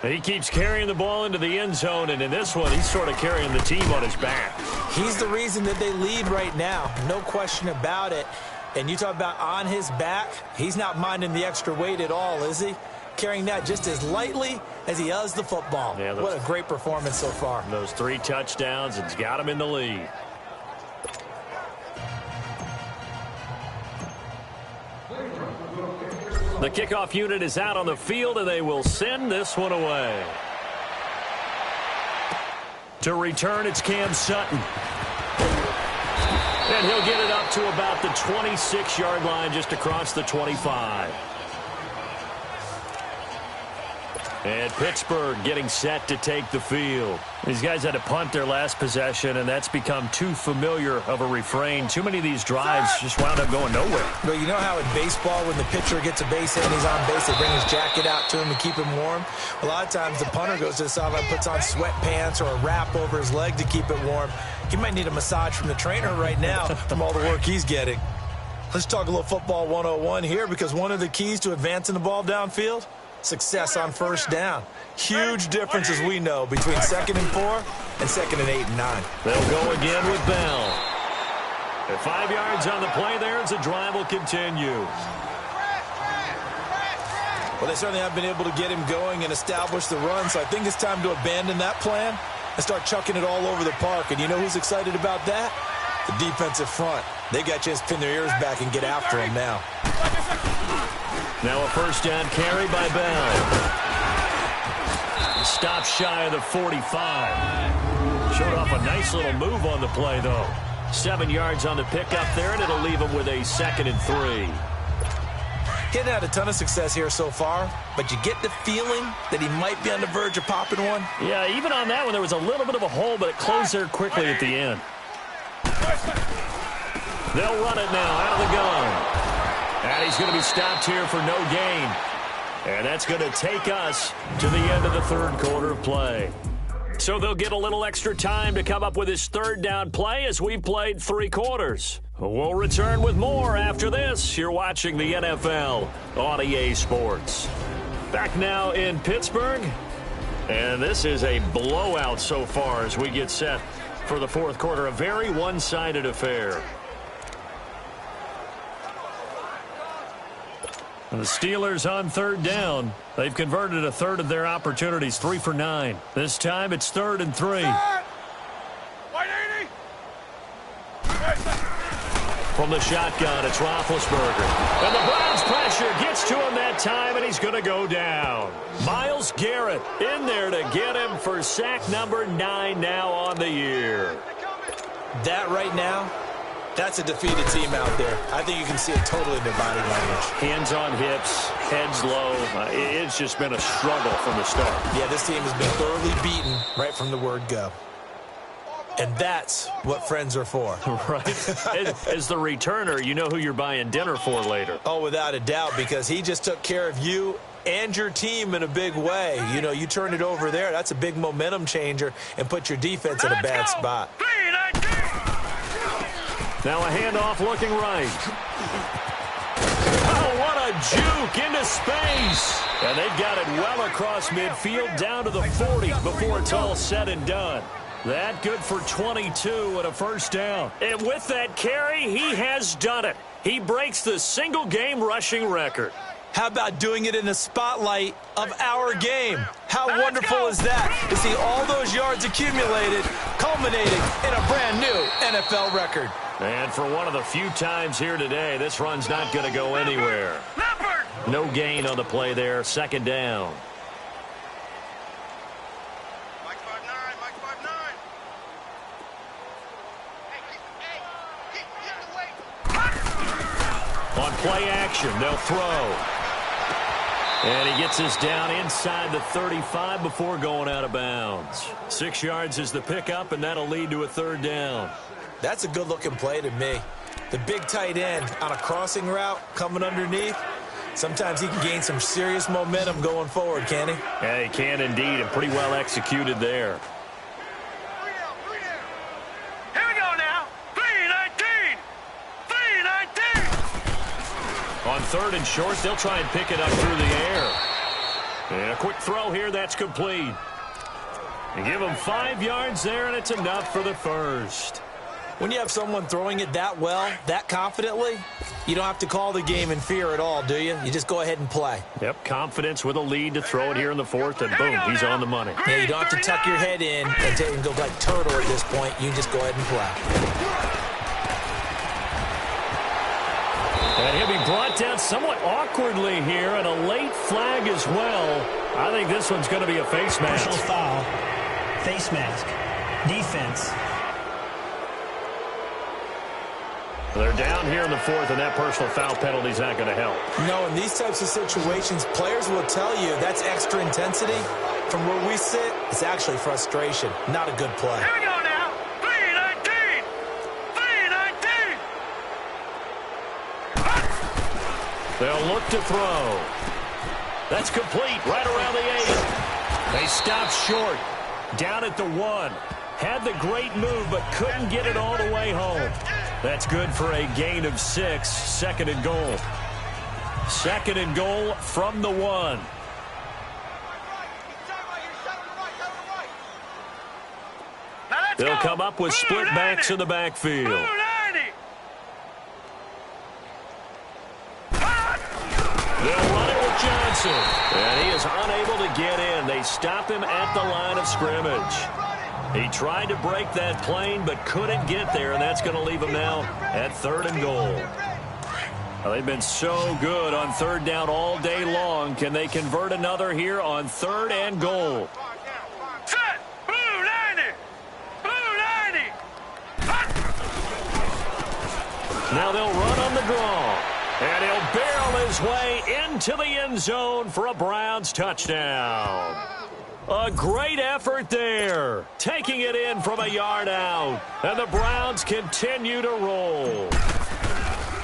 He keeps carrying the ball into the end zone, and in this one, he's sort of carrying the team on his back. He's the reason that they lead right now. No question about it. And you talk about on his back, he's not minding the extra weight at all, is he? Carrying that just as lightly as he does the football. Yeah, what a great performance so far. Those 3 touchdowns, it's got him in the lead. The kickoff unit is out on the field, and they will send this one away. To return, it's Cam Sutton. And he'll get it up to about the 26-yard line, just across the 25. And Pittsburgh getting set to take the field. These guys had to punt their last possession, and that's become too familiar of a refrain. Too many of these drives just wound up going nowhere. But you know how in baseball, when the pitcher gets a base hit and he's on base, they bring his jacket out to him to keep him warm? A lot of times the punter goes to the sideline, puts on sweatpants or a wrap over his leg to keep it warm. He might need a massage from the trainer right now from all the work he's getting. Let's talk a little football 101 here, because one of the keys to advancing the ball downfield, success on first down. Huge difference, as we know, between 2nd and 4 and 2nd and 8 and 9. They'll go again with Bell. And 5 yards on the play there as the drive will continue. Well, they certainly have been able to get him going and establish the run, so I think it's time to abandon that plan and start chucking it all over the park. And you know who's excited about that? The defensive front. They got a chance to pin their ears back and get after him now. Now a first down carry by Bell. Stopped shy of the 45. Showed off a nice little move on the play, though. 7 yards on the pickup there, and it'll leave him with a 2nd and 3. He hadn't had a ton of success here so far, but you get the feeling that he might be on the verge of popping one. Yeah, even on that one, there was a little bit of a hole, but it closed there quickly at the end. They'll run it now out of the gun. And he's going to be stopped here for no gain. And that's going to take us to the end of the third quarter of play. So they'll get a little extra time to come up with his third down play as we've played 3 quarters. We'll return with more after this. You're watching the NFL on EA Sports. Back now in Pittsburgh. And this is a blowout so far as we get set for the fourth quarter. A very one-sided affair. The Steelers on third down. They've converted a third of their opportunities, 3 for 9. This time it's 3rd and 3. From the shotgun, it's Roethlisberger. And the Browns pressure gets to him that time, and he's going to go down. Myles Garrett in there to get him for sack number 9 now on the year. That right now That's a defeated team out there. I think you can see it totally in their body language. Hands on hips, heads low. It's just been a struggle from the start. Yeah, this team has been thoroughly beaten right from the word go. And that's what friends are for. Right. As the returner, you know who you're buying dinner for later. Oh, without a doubt, because he just took care of you and your team in a big way. You know, you turned it over there. That's a big momentum changer and put your defense in a bad spot. Now a handoff looking right. Oh, what a juke into space. And they've got it well across midfield down to the 40 before it's all said and done. That good for 22 and a first down. And with that carry, he has done it. He breaks the single-game rushing record. How about doing it in the spotlight of our game? How wonderful is that to see all those yards accumulated, culminating in a brand new NFL record. And for one of the few times here today, this run's not going to go anywhere. No gain on the play there, second down. On play action, they'll throw. And he gets us down inside the 35 before going out of bounds. 6 yards is the pickup, and that'll lead to a third down. That's a good-looking play to me. The big tight end on a crossing route coming underneath. Sometimes he can gain some serious momentum going forward, can he? Yeah, he can indeed, and pretty well executed there. Here we go now. 3-19. 3-19. On third and short, they'll try and pick it up through the air. And a quick throw here, that's complete. You give him 5 yards there, and it's enough for the first. When you have someone throwing it that well, that confidently, you don't have to call the game in fear at all, do you? You just go ahead and play. Yep, confidence with a lead to throw it here in the fourth, and boom, he's on the money. Yeah, you don't have to tuck your head in and go like turtle at this point. You can just go ahead and play. And he'll be brought down somewhat awkwardly here, and a late flag as well. I think this one's going to be a face mask. Personal foul. Face mask. Defense. They're down here in the fourth, and that personal foul penalty is not going to help. No, in these types of situations, players will tell you that's extra intensity. From where we sit, it's actually frustration, not a good play. Here we go now. 3-19. 3-19. They'll look to throw. That's complete right around the 8. They stop short. Down at the 1. Had the great move, but couldn't get it all the way home. That's good for a gain of 6, second and goal. Second and goal from the 1. They'll come up with split backs in the backfield. They'll run it with Johnson. And he is unable to get in. They stop him at the line of scrimmage. He tried to break that plane, but couldn't get there, and that's going to leave him now at third and goal. Well, they've been so good on third down all day long. Can they convert another here on third and goal? Set. Blue 90. Blue 90. Now they'll run on the draw. And he'll barrel his way into the end zone for a Browns touchdown. A great effort there, taking it in from a yard out. And the Browns continue to roll.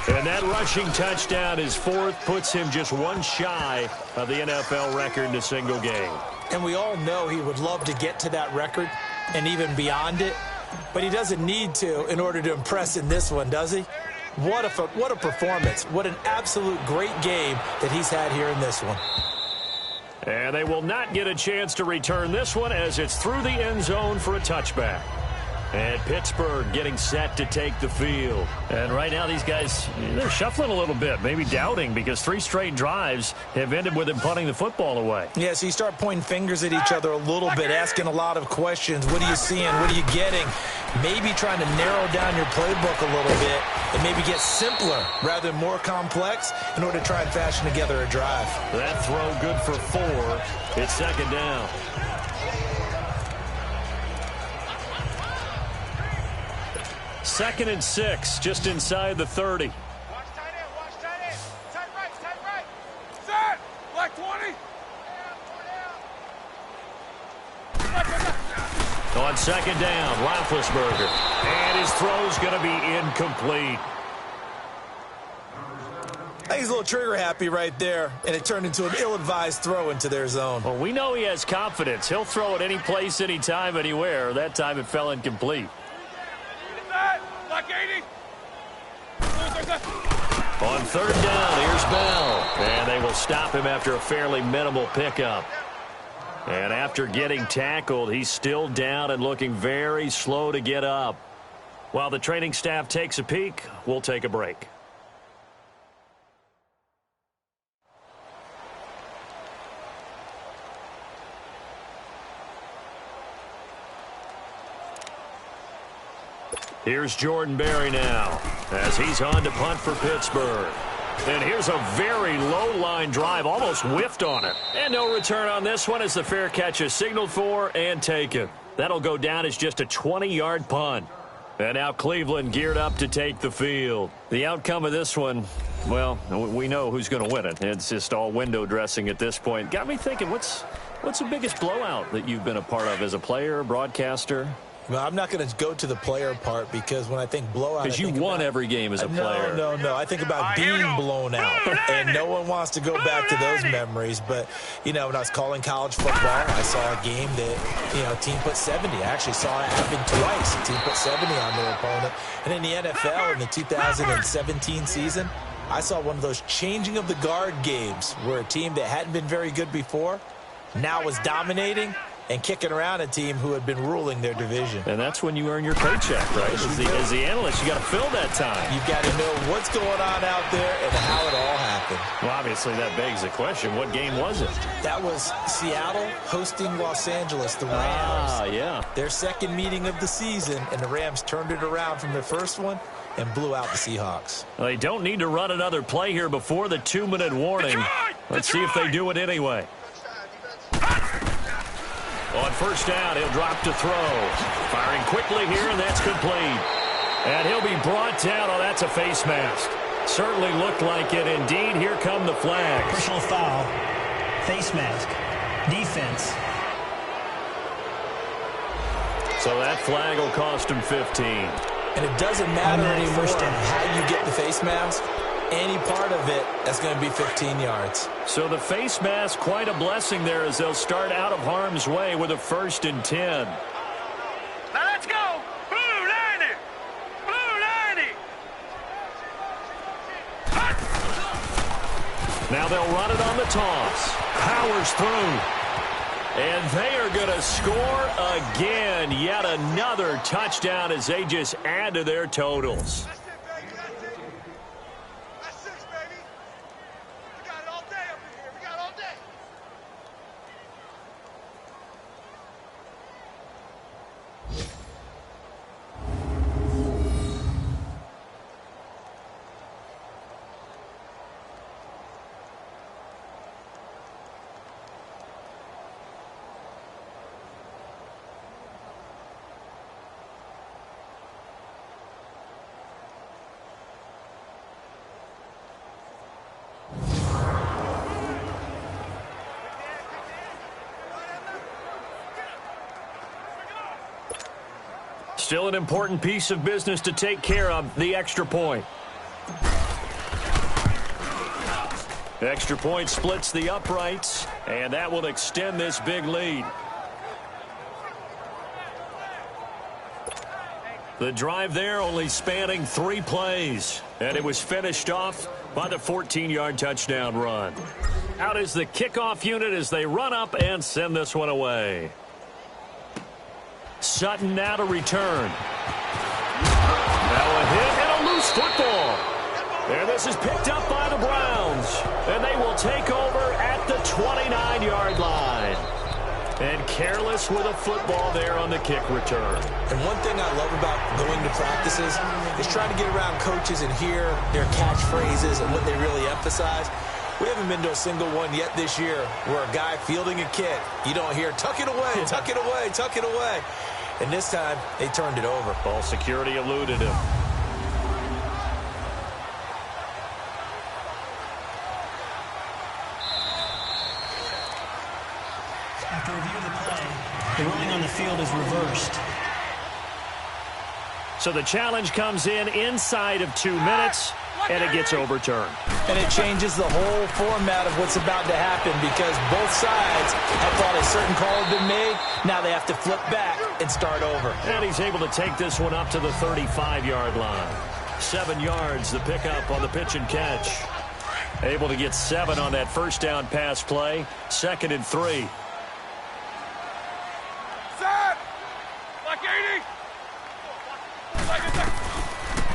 And that rushing touchdown, his fourth, puts him just one shy of the NFL record in a single game. And we all know he would love to get to that record and even beyond it. But he doesn't need to in order to impress in this one, does he? What a performance. What an absolute great game that he's had here in this one. And they will not get a chance to return this one as it's through the end zone for a touchback. And Pittsburgh getting set to take the field. And right now these guys, they're shuffling a little bit, maybe doubting, because 3 straight drives have ended with them punting the football away. Yeah, so you start pointing fingers at each other a little bit, asking a lot of questions. What are you seeing? What are you getting? Maybe trying to narrow down your playbook a little bit and maybe get simpler rather than more complex in order to try and fashion together a drive. That throw good for 4. It's second down. 2nd and 6, just inside the 30. Watch tight end, watch tight end. Tight right. Set! Black 20. On 2nd down, Roethlisberger. And his throw's going to be incomplete. I think he's a little trigger happy right there, and it turned into an ill-advised throw into their zone. Well, we know he has confidence. He'll throw it any place, anytime, anywhere. That time it fell incomplete. Black 80. On 3rd down, here's Bell. And they will stop him after a fairly minimal pickup. And after getting tackled, he's still down and looking very slow to get up. While the training staff takes a peek, we'll take a break. Here's Jordan Berry now as he's on to punt for Pittsburgh. And here's a very low line drive, almost whiffed on it. And no return on this one as the fair catch is signaled for and taken. That'll go down as just a 20-yard punt. And now Cleveland geared up to take the field. The outcome of this one, well, we know who's going to win it. It's just all window dressing at this point. Got me thinking, what's the biggest blowout that you've been a part of as a player, broadcaster? Well, I'm not going to go to the player part because when I think blowout, because you won every game as a player. No. I think about being blown out, and no one wants to go back to those memories. But, you know, when I was calling college football, I saw a game that, you know, a team put 70. I actually saw it happen twice. A team put 70 on their opponent. And in the NFL, in the 2017 season, I saw one of those changing of the guard games where a team that hadn't been very good before now was dominating and kicking around a team who had been ruling their division. And that's when you earn your paycheck, right? As the analyst, you got to fill that time. You've got to know what's going on out there and how it all happened. Well, obviously, that begs the question, what game was it? That was Seattle hosting Los Angeles, the Rams. Ah, yeah. Their second meeting of the season, and the Rams turned it around from their first one and blew out the Seahawks. Well, they don't need to run another play here before the 2-minute warning. Let's see if they do it anyway. On 1st down, he'll drop to throw. Firing quickly here, and that's complete. And he'll be brought down. Oh, that's a face mask. Certainly looked like it. Indeed, here come the flags. Personal foul, face mask, defense. So that flag will cost him 15. And it doesn't matter anymore how you get the face mask. Any part of it, that's going to be 15 yards. So the face mask, quite a blessing there as they'll start out of harm's way with a 1st and 10. Now let's go. Blue 90. Blue 90. Now they'll run it on the toss. Powers through. And they are going to score again. Yet another touchdown as they just add to their totals. Still an important piece of business to take care of, the extra point. The extra point splits the uprights, and that will extend this big lead. The drive there only spanning 3 plays, and it was finished off by the 14-yard touchdown run. Out is the kickoff unit as they run up and send this one away. Sutton now to return. Now a hit and a loose football. And this is picked up by the Browns. And they will take over at the 29-yard line. And careless with a football there on the kick return. And one thing I love about going to practices is trying to get around coaches and hear their catchphrases and what they really emphasize. We haven't been to a single one yet this year where a guy fielding a kick, you don't hear, tuck it away, tuck it away, tuck it away. and this time they turned it over. Ball security eluded him. After review of the play, the ruling on the field is reversed. So the challenge comes in inside of 2 minutes, and it gets overturned. And it changes the whole format of what's about to happen because both sides have thought a certain call had been made. Now they have to flip back and start over. And he's able to take this one up to the 35-yard line. 7 yards, the pickup on the pitch and catch. Able to get 7 on that first down pass play. 2nd and 3.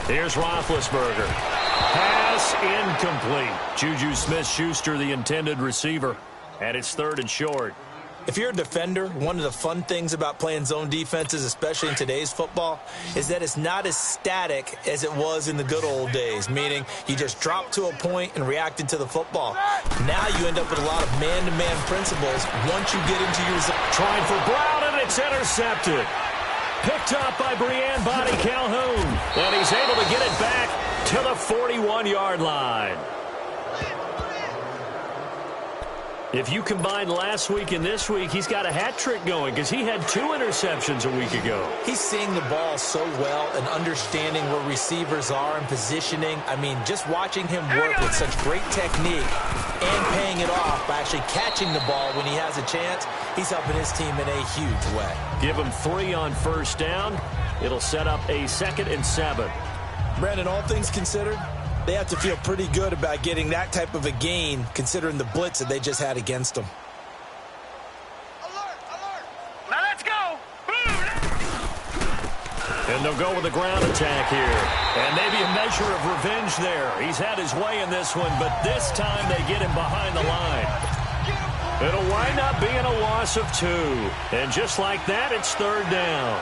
Here's Roethlisberger. Pass incomplete. Juju Smith-Schuster, the intended receiver. And it's 3rd and short. If you're a defender, one of the fun things about playing zone defenses, especially in today's football, is that it's not as static as it was in the good old days, meaning you just drop to a point and reacted to the football. Now you end up with a lot of man-to-man principles once you get into your zone. Trying for Brown, and it's intercepted. Picked up by Brianne Body Calhoun. And he's able to get it back to the 41-yard line. If you combine last week and this week, he's got a hat trick going because he had 2 interceptions a week ago. He's seeing the ball so well and understanding where receivers are and positioning. I mean, just watching him work with such great technique and paying it off by actually catching the ball when he has a chance, he's helping his team in a huge way. Give him 3 on first down. It'll set up a 2nd and 7. Brandon, all things considered, they have to feel pretty good about getting that type of a gain considering the blitz that they just had against them. Alert, alert. Now let's go. And they'll go with a ground attack here. And maybe a measure of revenge there. He's had his way in this one, but this time they get him behind the line. It'll wind up being a loss of 2. And just like that, it's 3rd down.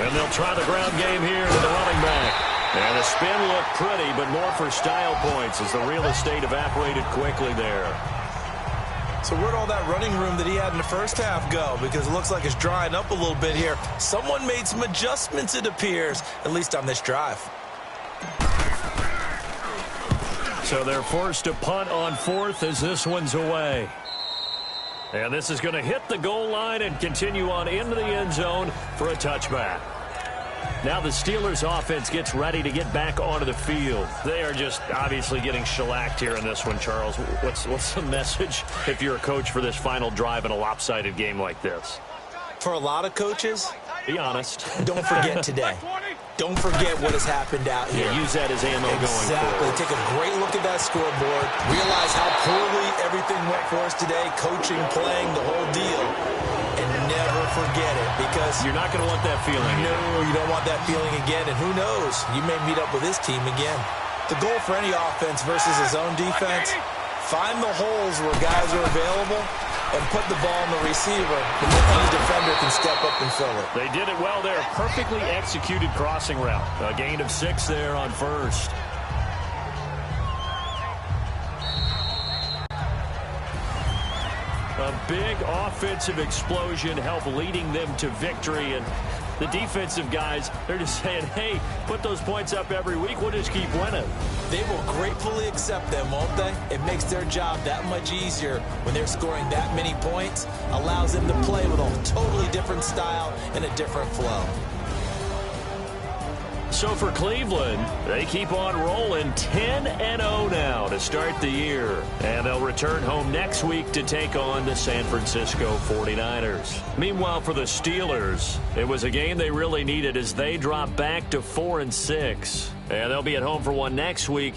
And they'll try the ground game here with the running back. And the spin looked pretty, but more for style points as the real estate evaporated quickly there. So where'd all that running room that he had in the first half go? Because it looks like it's drying up a little bit here. Someone made some adjustments, it appears, at least on this drive. So they're forced to punt on 4th as this one's away. And this is going to hit the goal line and continue on into the end zone for a touchback. Now the Steelers offense gets ready to get back onto the field. They are just obviously getting shellacked here in this one, Charles. What's the message if you're a coach for this final drive in a lopsided game like this? For a lot of coaches, be honest. Don't forget today. Don't forget what has happened out here. Yeah, use that as ammo going forward. Take a great look at that scoreboard. Realize how poorly everything went for us today. Coaching, playing, the whole deal. And never forget it because you're not going to want that feeling. No, you don't want that feeling again. And who knows? You may meet up with this team again. The goal for any offense versus his own defense, find the holes where guys are available and put the ball in the receiver, and then any defender can step up and fill it. They did it well there. Perfectly executed crossing route. A gain of 6 there on first. A big offensive explosion helped leading them to victory, and the defensive guys, they're just saying, hey, put those points up every week. We'll just keep winning. They will gratefully accept them, won't they? It makes their job that much easier when they're scoring that many points. Allows them to play with a totally different style and a different flow. So for Cleveland, they keep on rolling 10-0 now to start the year. And they'll return home next week to take on the San Francisco 49ers. Meanwhile, for the Steelers, it was a game they really needed as they drop back to 4-6. And they'll be at home for one next week.